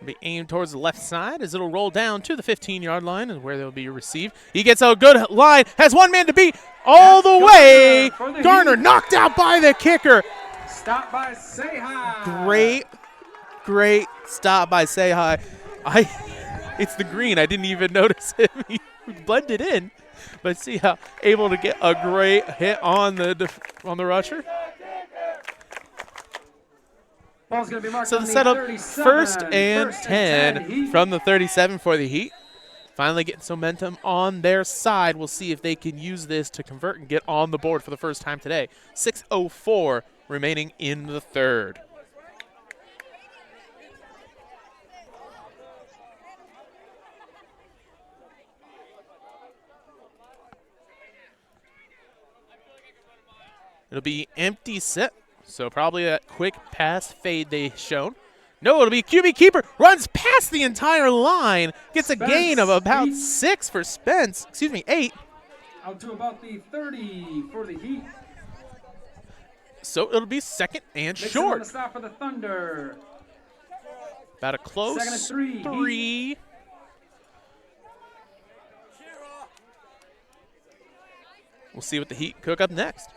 [SPEAKER 1] Be aimed towards the left side as it'll roll down to the 15-yard line and where they'll be received. He gets a good line, has one man to beat all the way. Garner knocked out by the kicker.
[SPEAKER 2] Stop by Say Hi.
[SPEAKER 1] Great stop by Say Hi. It's the green. I didn't even notice him. He blended in, but see how able to get a great hit on the rusher.
[SPEAKER 2] Ball's going to be marked
[SPEAKER 1] So
[SPEAKER 2] on
[SPEAKER 1] the setup,
[SPEAKER 2] 37.
[SPEAKER 1] first and 10 from the 37 for the Heat. Finally getting some momentum on their side. We'll see if they can use this to convert and get on the board for the first time today. 6:04 remaining in the third. It'll be empty set. So probably that quick pass fade they shown. No, it'll be QB keeper. Runs past the entire line. Gets a gain of about 6 for Spence. 8.
[SPEAKER 2] Out to about the 30 for the Heat.
[SPEAKER 1] So it'll be second and short.
[SPEAKER 2] The stop for the Thunder.
[SPEAKER 1] About a close
[SPEAKER 2] Second and 3.
[SPEAKER 1] We'll see what the Heat cook up next.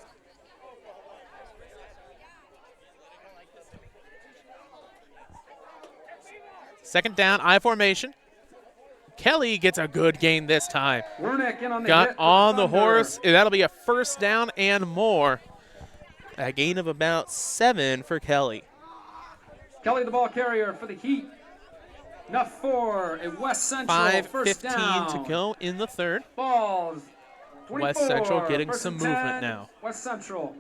[SPEAKER 1] Second down, I formation. Kelly gets a good gain this time. Got on the horse, and that'll be a first down and more. A gain of about 7 for Kelly.
[SPEAKER 2] Kelly, the ball carrier for the Heat. Enough for a West Central first down.
[SPEAKER 1] 5:15 to go in the third.
[SPEAKER 2] Balls.
[SPEAKER 1] West Central getting some movement now.
[SPEAKER 2] West Central.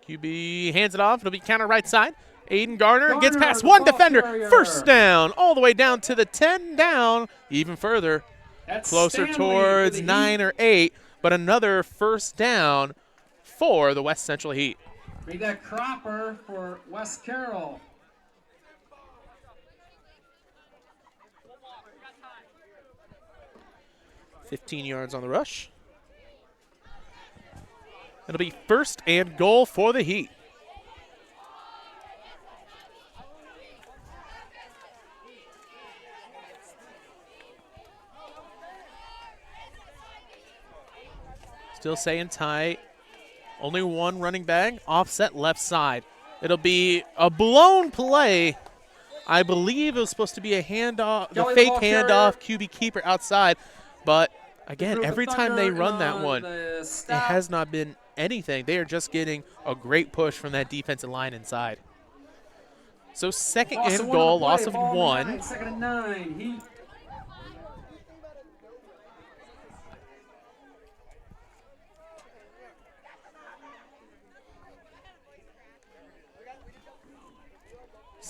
[SPEAKER 1] QB hands it off. It'll be counter right side. Aiden Garner gets past one defender.
[SPEAKER 2] Carrier.
[SPEAKER 1] First down, all the way down to the 10 down. Even further,
[SPEAKER 2] That's
[SPEAKER 1] closer
[SPEAKER 2] Stanley
[SPEAKER 1] towards
[SPEAKER 2] for the
[SPEAKER 1] 9
[SPEAKER 2] Heat.
[SPEAKER 1] or 8. But another first down for the West Central Heat.
[SPEAKER 2] Read that Cropper for West Carroll.
[SPEAKER 1] $15 yards on the rush. It'll be first and goal for the Heat. Still staying tight. Only one running back, offset left side. It'll be a blown play. I believe it was supposed to be a handoff, the fake handoff, QB keeper outside. But again, every time they run that one, it has not been anything. They are just getting a great push from that defensive line inside. So second and goal, loss of 1.
[SPEAKER 2] Second and 9. Heat.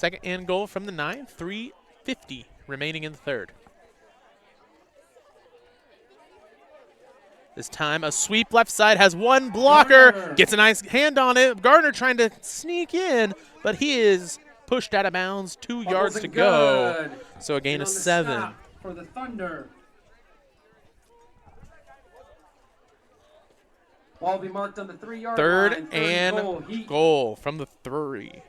[SPEAKER 1] Second and goal from the 9, 3:50 remaining in the third. This time a sweep left side, has one blocker,
[SPEAKER 2] Garner
[SPEAKER 1] gets a nice hand on it. Gardner trying to sneak in, but he is pushed out of bounds, 2 yards to go.
[SPEAKER 2] Good.
[SPEAKER 1] So a gain
[SPEAKER 2] And
[SPEAKER 1] of
[SPEAKER 2] on the
[SPEAKER 1] 7.
[SPEAKER 2] stop for the Thunder. Ball will be marked on the 3-yard
[SPEAKER 1] Third
[SPEAKER 2] line.
[SPEAKER 1] and
[SPEAKER 2] goal. Heat.
[SPEAKER 1] goal from the 3.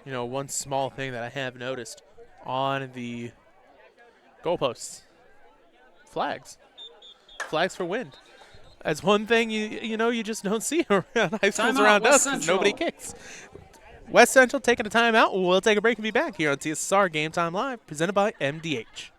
[SPEAKER 1] You know, one small thing that I have noticed on the goalposts, flags for wind. That's one thing you just don't see around high schools
[SPEAKER 2] Timeout,
[SPEAKER 1] around
[SPEAKER 2] West
[SPEAKER 1] us because nobody
[SPEAKER 2] Central.
[SPEAKER 1] kicks. West Central taking a timeout. We'll take a break and be back here on TSSR Game Time Live, presented by MDH.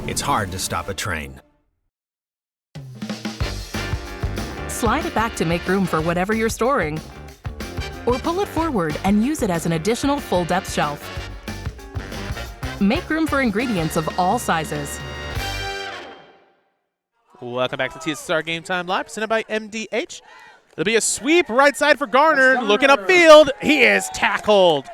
[SPEAKER 7] It's hard to stop a train.
[SPEAKER 4] Slide it back to make room for whatever you're storing. Or pull it forward and use it as an additional full-depth shelf. Make room for ingredients of all sizes.
[SPEAKER 1] Welcome back to TSSR Game Time Live, presented by MDH. There'll be a sweep right side for Garner. Looking upfield, he is tackled.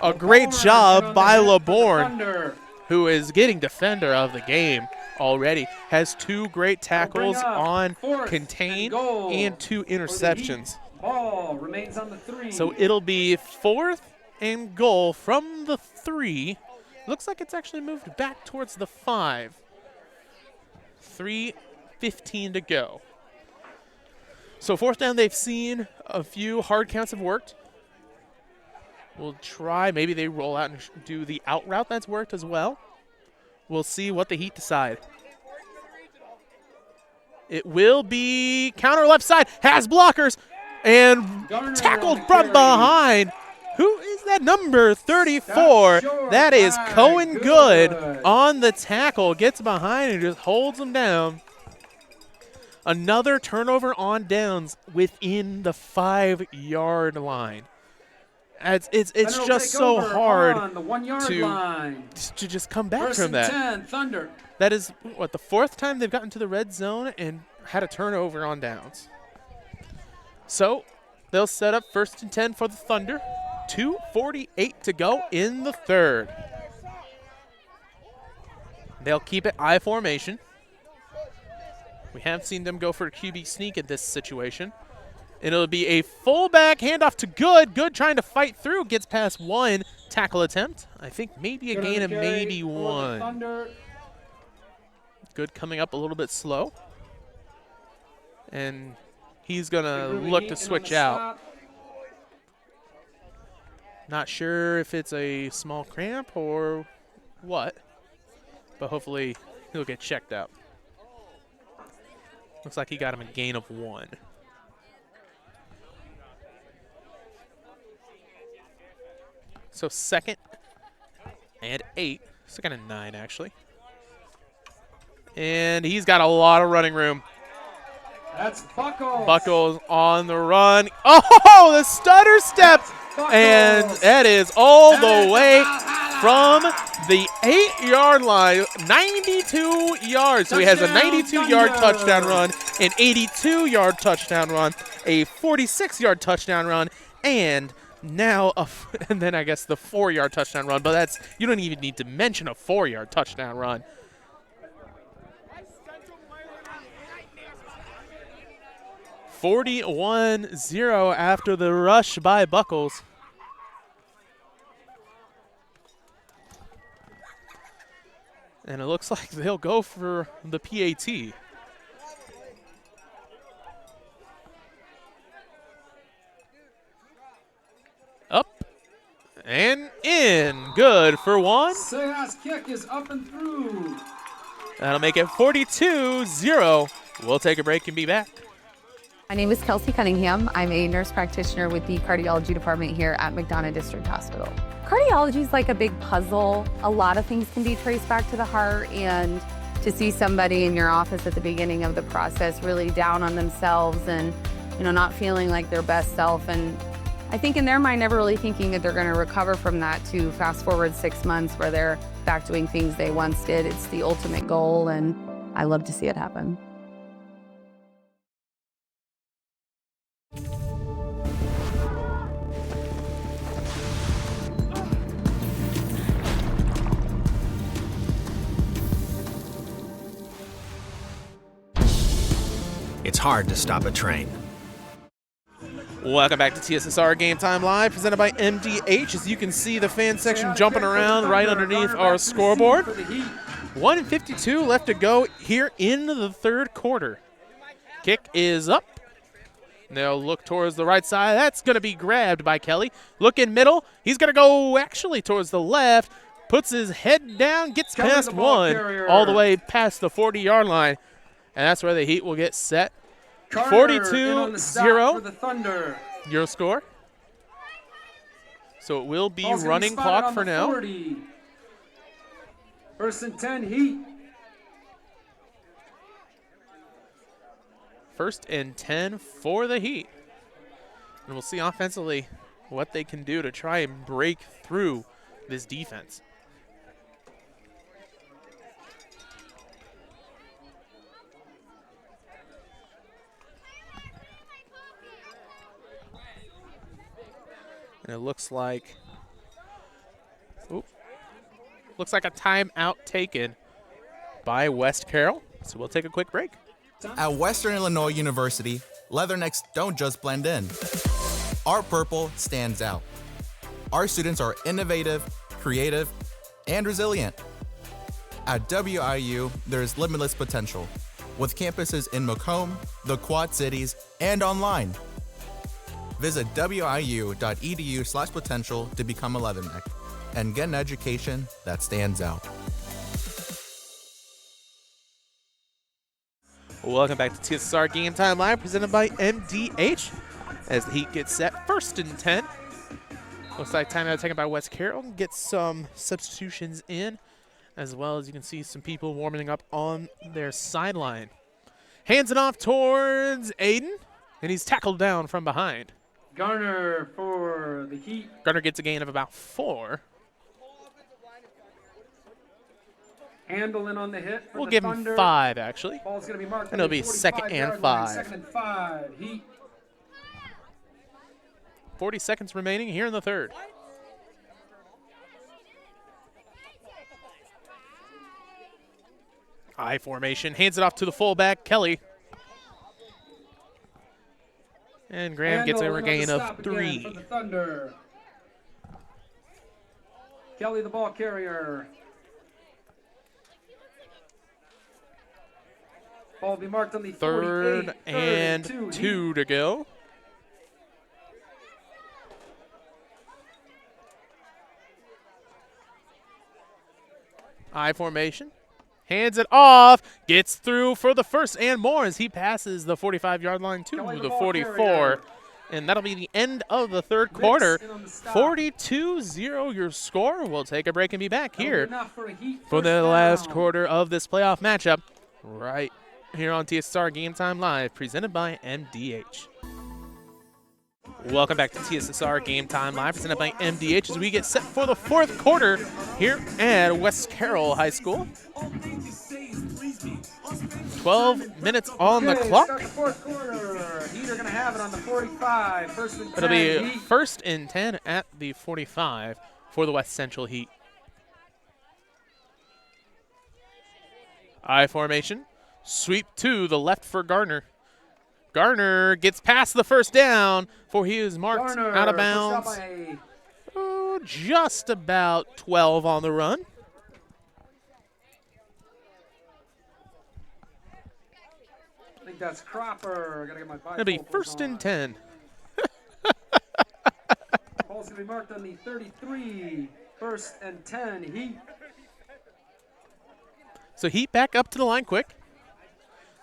[SPEAKER 1] A great job by LeBourne, who is getting defender of the game already. Has 2 great tackles on contain and 2 interceptions.
[SPEAKER 2] Ball remains on the 3.
[SPEAKER 1] So it'll be 4th and goal from the 3. Looks like it's actually moved back towards the 5. 3:15 to go. So 4th down, they've seen a few hard counts have worked. We'll try, maybe they roll out and do the out route that's worked as well. We'll see what the Heat decide. It will be counter left side, has blockers, and tackled from behind. Who is that number 34? That is Cohen Good on the tackle. Gets behind and just holds him down. Another turnover on downs within the 5-yard line. It's just so hard to just come back from that.
[SPEAKER 2] 10, Thunder.
[SPEAKER 1] That is, what, the 4th time they've gotten to the red zone and had a turnover on downs. So they'll set up 1st and 10 for the Thunder. 2:48 to go in the 3rd. They'll keep it I formation. We have seen them go for a QB sneak in this situation. And it'll be a fullback handoff to Good. Good trying to fight through. Gets past 1 tackle attempt. I think maybe a gain of maybe 1. Good coming up a little bit slow. And he's going to look to switch out. Not sure if it's a small cramp or what. But hopefully he'll get checked out. Looks like he got him a gain of 1. So 2nd and 8. 2nd and 9, actually. And he's got a lot of running room.
[SPEAKER 2] That's Buckles.
[SPEAKER 1] Buckles on the run. Oh, the stutter step. And that is all the way from the 8-yard line. 92 yards. So he has a 92-yard touchdown run, an 82-yard touchdown run, a 46-yard touchdown run, and now, and then I guess the 4-yard touchdown run, but that's, you don't even need to mention a 4-yard touchdown run. (41-0) after the rush by Buckles. And it looks like they'll go for the PAT. Up and in. Good for 1.
[SPEAKER 2] Sejas kick is up and through.
[SPEAKER 1] That'll make it 42-0 We'll take a break and be back.
[SPEAKER 9] My name is Kelsey Cunningham. I'm a nurse practitioner with the cardiology department here at McDonough District Hospital. Cardiology is like a big puzzle. A lot of things can be traced back to the heart, and to see somebody in your office at the beginning of the process really down on themselves and, not feeling like their best self, and I think in their mind never really thinking that they're going to recover from that, to fast forward 6 months where they're back doing things they once did. It's the ultimate goal, and I love to see it happen.
[SPEAKER 7] It's hard to stop a train.
[SPEAKER 1] Welcome back to TSSR Game Time Live, presented by MDH. As you can see, the fan section jumping around right underneath our scoreboard. 1:52 left to go here in the third quarter. Kick is up. They'll look towards the right side. That's going to be grabbed by Kelly. Look in middle. He's going to go actually towards the left. Puts his head down, gets past one, all the way past the 40-yard line. And that's where the Heat will get set. 42-0, your score. So it will be running clock for now.
[SPEAKER 2] 40. First and 10, Heat.
[SPEAKER 1] First and 10 for the Heat. And we'll see offensively what they can do to try and break through this defense. And it looks like a timeout taken by West Carroll. So we'll take a quick break.
[SPEAKER 3] At Western Illinois University, leathernecks don't just blend in. Our purple stands out. Our students are innovative, creative, and resilient. At WIU, there's limitless potential, with campuses in Macomb, the Quad Cities, and online. Visit wiu.edu/potential to become a leatherneck and get an education that stands out.
[SPEAKER 1] Welcome back to TSSR Game Time Live, presented by MDH. As the Heat gets set, first and 10. Looks like timeout taken by West Carroll. Get some substitutions in, as well as you can see some people warming up on their sideline. Hands it off towards Aiden, and he's tackled down from behind.
[SPEAKER 2] Garner for the Heat.
[SPEAKER 1] Garner gets a gain of about 4.
[SPEAKER 2] Handle in on the hit for
[SPEAKER 1] We'll
[SPEAKER 2] the
[SPEAKER 1] give
[SPEAKER 2] Thunder.
[SPEAKER 1] him 5, actually.
[SPEAKER 2] Ball's going to be marked.
[SPEAKER 1] And it'll be second and 5.
[SPEAKER 2] Second and 5. Heat.
[SPEAKER 1] 40 seconds remaining here in the third. I formation. Hands it off to the fullback, Kelly. And Graham gets a regain of 3.
[SPEAKER 2] For the Thunder. Kelly, the ball carrier. Ball will be marked on the
[SPEAKER 1] Third and 2 to go. I formation. Hands it off. Gets through for the first and more as he passes the 45-yard line to the 44. And that'll be the end of the third quarter. 42-0 your score. We'll take a break and be back here for the last quarter of this playoff matchup right here on TSSR Game Time Live, presented by MDH. Welcome back to TSSR Game Time Live, presented by MDH, as we get set for the fourth quarter here at West Carroll High School. 12 minutes on the clock.
[SPEAKER 2] Start the fourth quarter. Heat are going to have it on the 45. First and 10.
[SPEAKER 1] It'll be
[SPEAKER 2] Heat.
[SPEAKER 1] first and 10 at the 45 for the West Central Heat. I formation. Sweep to the left for Garner. Garner gets past the first down, for he is marked
[SPEAKER 2] Garner,
[SPEAKER 1] out of bounds. Just about 12 on the run.
[SPEAKER 2] I think that's Cropper. Gotta get my
[SPEAKER 1] It'll be first and 10.
[SPEAKER 2] Ball's gonna be marked on the 33. First and 10. Heat.
[SPEAKER 1] So Heat back up to the line quick.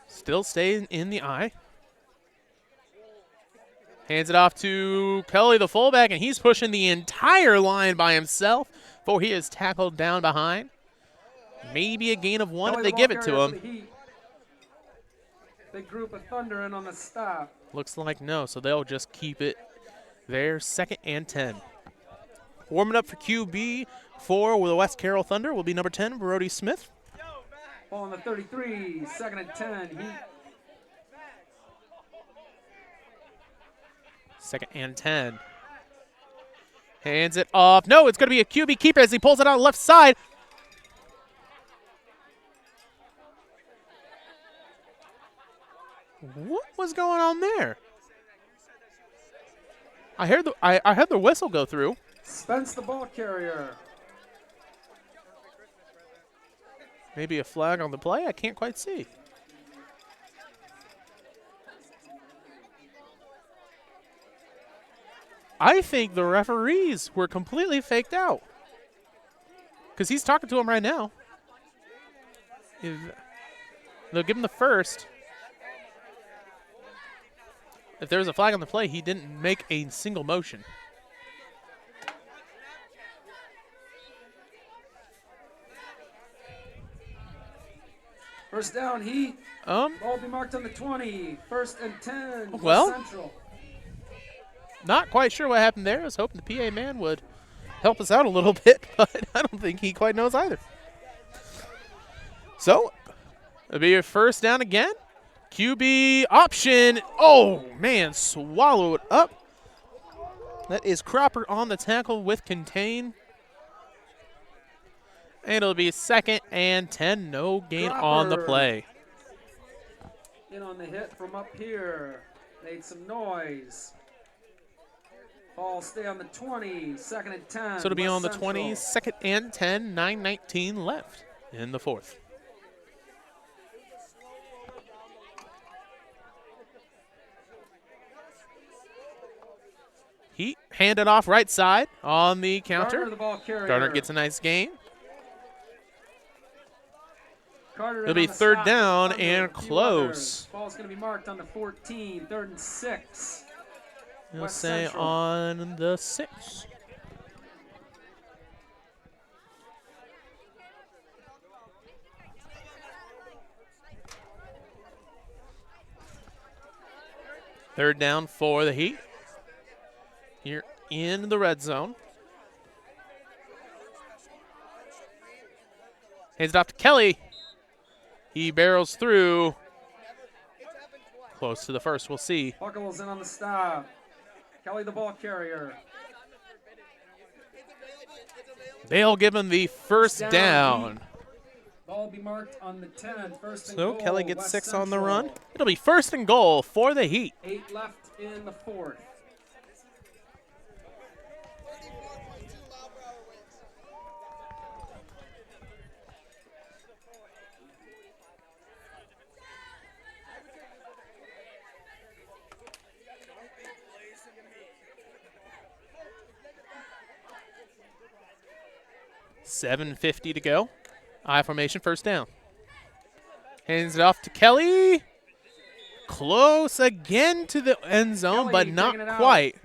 [SPEAKER 1] Still staying in the eye. Hands it off to Kelly, the fullback, and he's pushing the entire line by himself before he is tackled down behind. Maybe a gain of one if they give it to him.
[SPEAKER 2] Big group of Thunder in on the stop.
[SPEAKER 1] Looks like no, so they'll just keep it there. 2nd and 10. Warming up for QB for the West Carroll Thunder will be number 10, Brody Smith.
[SPEAKER 2] Ball on the 33, 2nd and 10. Heat.
[SPEAKER 1] 2nd and 10. Hands it off. No, it's going to be a QB keeper as he pulls it out left side. What was going on there? I heard the whistle go through.
[SPEAKER 2] Spence, the ball carrier.
[SPEAKER 1] Maybe a flag on the play? I can't quite see. I think the referees were completely faked out. Because he's talking to him right now. They'll give him the first. If there was a flag on the play, he didn't make a single motion.
[SPEAKER 2] First down, Heat. Ball be marked on the 20. 1st and 10.
[SPEAKER 1] Well,
[SPEAKER 2] Central.
[SPEAKER 1] Not quite sure what happened there. I was hoping the PA man would help us out a little bit, but I don't think he quite knows either. So, it'll be a first down again. QB option. Oh, man, swallowed up. That is Cropper on the tackle with contain. And it'll be 2nd and 10. No gain on the play.
[SPEAKER 2] In on the hit from up here. Made some noise. Ball stay on the 20. 2nd and 10.
[SPEAKER 1] So it'll be
[SPEAKER 2] West
[SPEAKER 1] on the
[SPEAKER 2] Central.
[SPEAKER 1] 20. 2nd and 10. 9:19 left in the 4th. He handed off right side on the counter.
[SPEAKER 2] Garner, the ball carrier.
[SPEAKER 1] Garner gets a nice gain.
[SPEAKER 2] Carter
[SPEAKER 1] It'll be
[SPEAKER 2] on the
[SPEAKER 1] 3rd
[SPEAKER 2] stop.
[SPEAKER 1] down
[SPEAKER 2] Thunder,
[SPEAKER 1] and
[SPEAKER 2] a few
[SPEAKER 1] close.
[SPEAKER 2] others. Ball's going to be marked on the 14. 3rd and 6.
[SPEAKER 1] We'll
[SPEAKER 2] West
[SPEAKER 1] say
[SPEAKER 2] Central.
[SPEAKER 1] on the 6. Third down for the Heat. Here in the red zone. Hands it off to Kelly. He barrels through. Close to the first, we'll see.
[SPEAKER 2] Buckles in on the stop. Kelly, the ball carrier.
[SPEAKER 1] They'll give him the first down.
[SPEAKER 2] Ball be marked on the 10. 1st and
[SPEAKER 1] So
[SPEAKER 2] goal.
[SPEAKER 1] Kelly gets
[SPEAKER 2] West
[SPEAKER 1] 6 on the
[SPEAKER 2] Central.
[SPEAKER 1] run. It'll be 1st and goal for the Heat.
[SPEAKER 2] 8 left in the 4th.
[SPEAKER 1] $7:50 to go. I formation, first down. Hands it off to Kelly. Close again to the end zone,
[SPEAKER 2] Kelly
[SPEAKER 1] but not
[SPEAKER 2] taking it out
[SPEAKER 1] quite.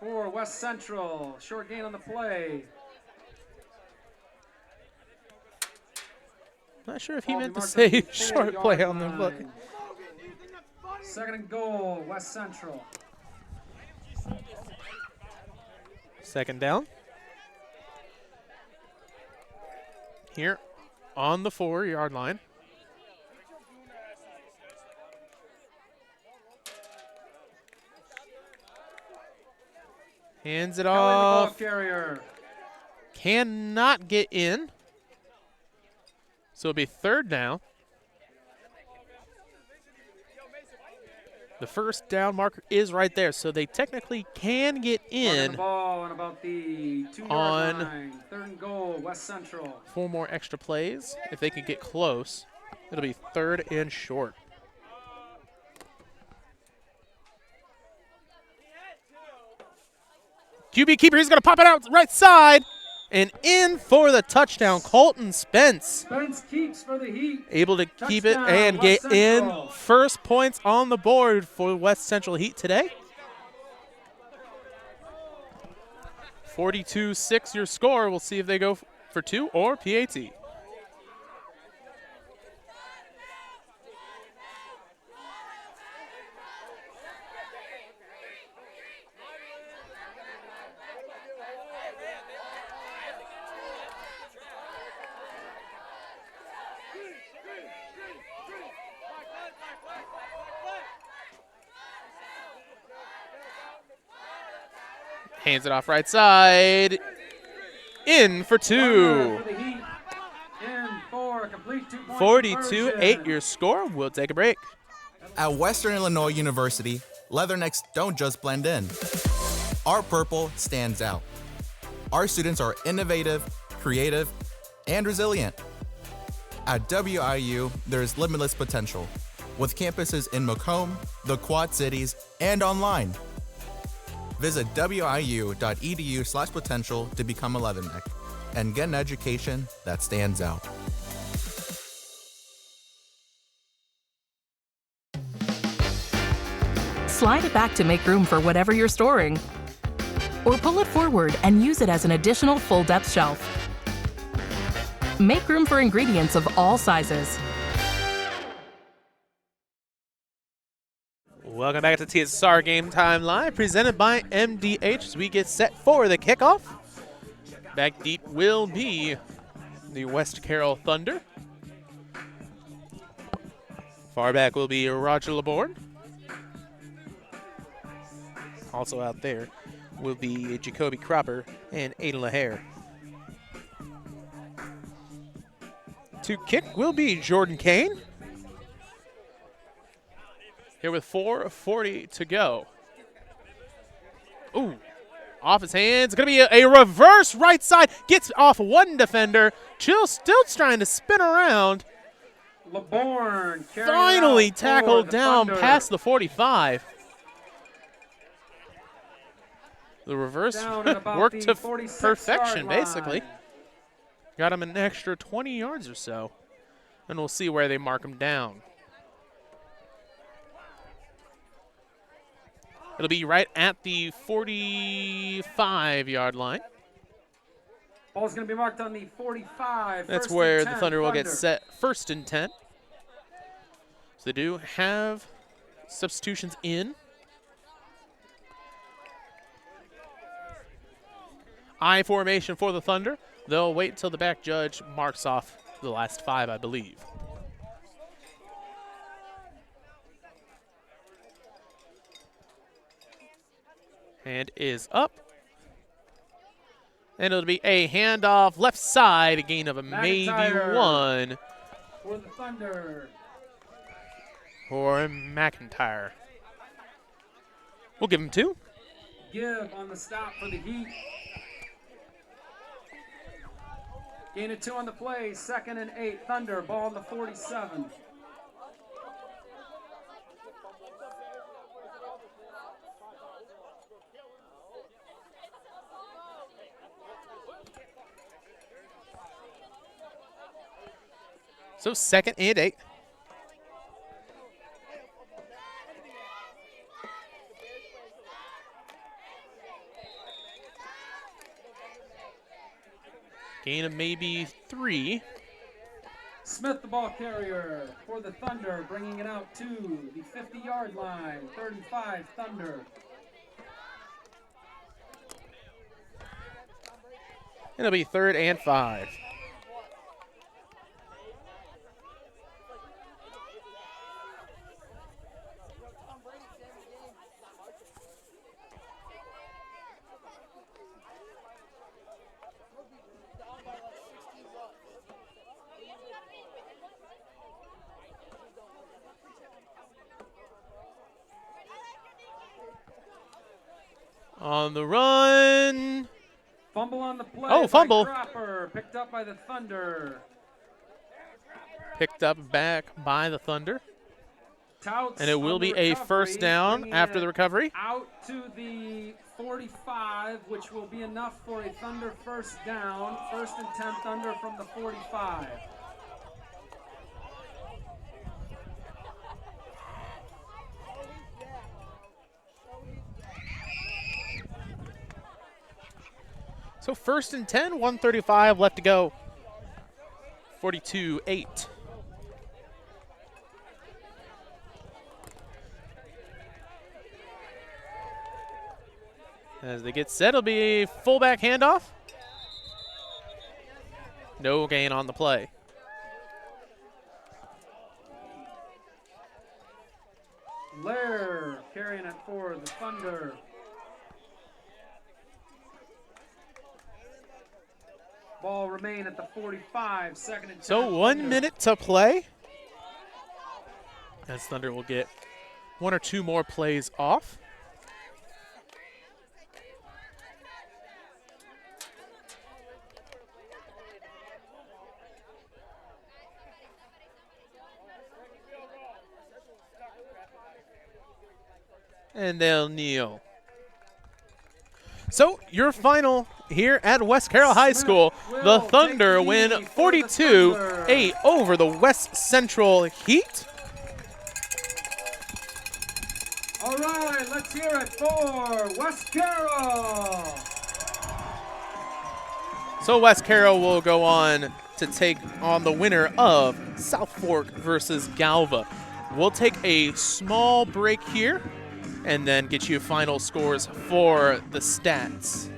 [SPEAKER 2] For West Central. Short gain on the play.
[SPEAKER 1] Not sure if he
[SPEAKER 2] Ball
[SPEAKER 1] meant
[SPEAKER 2] be
[SPEAKER 1] to
[SPEAKER 2] marked on
[SPEAKER 1] say
[SPEAKER 2] the
[SPEAKER 1] short
[SPEAKER 2] 4-yard
[SPEAKER 1] play on the
[SPEAKER 2] line.
[SPEAKER 1] book.
[SPEAKER 2] 2nd and goal. West Central.
[SPEAKER 1] 2nd down. Here on the 4-yard line. Hands it
[SPEAKER 2] Kelly, the ball
[SPEAKER 1] off.
[SPEAKER 2] carrier.
[SPEAKER 1] Cannot get in. So it'll be 3rd down. The first down marker is right there, so they technically can get
[SPEAKER 2] Marking
[SPEAKER 1] in
[SPEAKER 2] the ball on about the 2-yard
[SPEAKER 1] on
[SPEAKER 2] line. 3rd and goal. West Central.
[SPEAKER 1] 4 more extra plays. If they could get close, it'll be 3rd and short. QB keeper, he's going to pop it out right side. And in for the touchdown, Colton Spence.
[SPEAKER 2] Spence keeps for the Heat.
[SPEAKER 1] Able to keep it
[SPEAKER 2] Touchdown,
[SPEAKER 1] and
[SPEAKER 2] West
[SPEAKER 1] get in.
[SPEAKER 2] Central.
[SPEAKER 1] First points on the board for West Central Heat today. 42-6 your score. We'll see if they go for 2 or PAT. Hands it off right side. In for 2. 42-8 your score. We'll take a break.
[SPEAKER 3] At Western Illinois University, leathernecks don't just blend in. Our purple stands out. Our students are innovative, creative, and resilient. At WIU, there's limitless potential, with campuses in Macomb, the Quad Cities, and online. Visit wiu.edu/potential to become a leatherneck and get an education that stands out.
[SPEAKER 4] Slide it back to make room for whatever you're storing. Or pull it forward and use it as an additional full-depth shelf. Make room for ingredients of all sizes.
[SPEAKER 1] Welcome back to TSSR Game Time Live, presented by MDH as we get set for the kickoff. Back deep will be the West Carroll Thunder. Far back will be Roger Laborn. Also out there will be Jacoby Cropper and Aiden LaHare. To kick will be Jordan Kane. Here with 4:40 to go. Ooh, off his hands. It's going to be a reverse right side. Gets off one defender. Chill still trying to spin around.
[SPEAKER 2] LeBourne
[SPEAKER 1] finally tackled down past the 45. The reverse worked to perfection, basically. Got him an extra 20 yards or so. And we'll see where they mark him down. It'll be right at the 45-yard line.
[SPEAKER 2] Ball's going to be marked on the 45.
[SPEAKER 1] That's where the Thunder will get set 1st and 10. So they do have substitutions in. I formation for the Thunder. They'll wait until the back judge marks off the last 5, I believe. Hand is up. And it'll be a handoff left side, a gain of a maybe 1.
[SPEAKER 2] For the Thunder.
[SPEAKER 1] For McIntyre. We'll give him 2.
[SPEAKER 2] Give on the stop for the Heat. Gain of 2 on the play. 2nd and 8. Thunder. Ball on the 47.
[SPEAKER 1] So 2nd and 8. Gain of maybe 3.
[SPEAKER 2] Smith, the ball carrier for the Thunder, bringing it out to the 50-yard line. 35, Thunder.
[SPEAKER 1] It'll be 3rd and 5. On the run.
[SPEAKER 2] Fumble on the play.
[SPEAKER 1] Oh, fumble.
[SPEAKER 2] Cropper, picked up by the Thunder.
[SPEAKER 1] Picked up back by the Thunder.
[SPEAKER 2] Touts
[SPEAKER 1] And it will
[SPEAKER 2] on the
[SPEAKER 1] be a
[SPEAKER 2] recovery,
[SPEAKER 1] first down
[SPEAKER 2] bringing
[SPEAKER 1] after the
[SPEAKER 2] it
[SPEAKER 1] recovery.
[SPEAKER 2] Out to the 45, which will be enough for a Thunder first down. 1st and 10 Thunder from the 45.
[SPEAKER 1] So 1st and 10, 1:35 left to go. 42-8. As they get set, it'll be a fullback handoff. No gain on the play.
[SPEAKER 2] Lair carrying it for the Thunder. Ball remain at the 45, 2nd and 10.
[SPEAKER 1] So 1 minute to play. As Thunder will get 1 or 2 more plays off. And they'll kneel. So your final here at West Carroll High School, the Thunder win 42-8 over the West Central Heat.
[SPEAKER 2] All right, let's hear it for West Carroll.
[SPEAKER 1] So West Carroll will go on to take on the winner of South Fork versus Galva. We'll take a small break here and then get you final scores for the stats.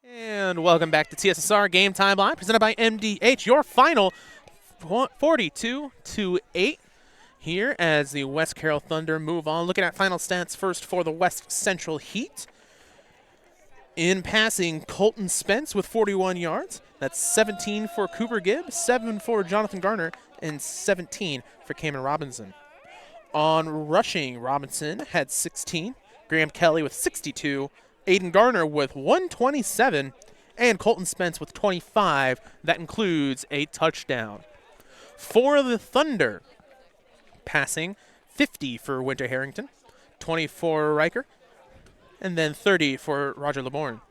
[SPEAKER 1] And welcome back to TSSR Game Time Live, presented by MDH. Your final 42-8 here as the West Carroll Thunder move on. Looking at final stats first for the West Central Heat. In passing, Colton Spence with 41 yards. That's 17 for Cooper Gibbs, 7 for Jonathan Garner, and 17 for Cameron Robinson. On rushing, Robinson had 16. Graham Kelly with 62. Aiden Garner with 127. And Colton Spence with 25. That includes a touchdown. For the Thunder, passing, 50 for Winter Harrington, 24 Riker, and then 30 for Roger LeBourne.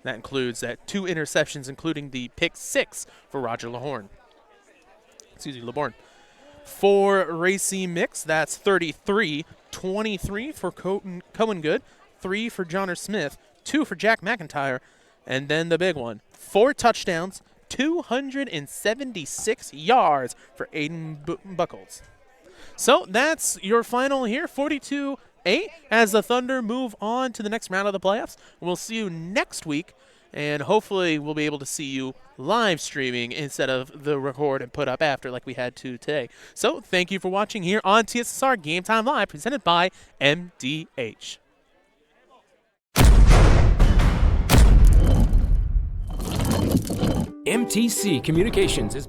[SPEAKER 1] That includes 2 interceptions, including the pick 6 for Roger LeBourne. For Racy Mix, that's 33, 23 for Cohen Good, 3 for Johnner Smith, 2 for Jack McIntyre, and then the big one, 4 touchdowns, 276 yards for Aiden Buckles. So that's your final here, 42-8, as the Thunder move on to the next round of the playoffs. We'll see you next week, and hopefully we'll be able to see you live streaming instead of the record and put up after like we had to today. So thank you for watching here on TSSR Game Time Live, presented by MDH.
[SPEAKER 10] MTC Communications is...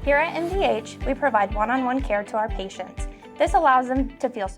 [SPEAKER 6] Here at MDH, we provide one-on-one care to our patients. This allows them to feel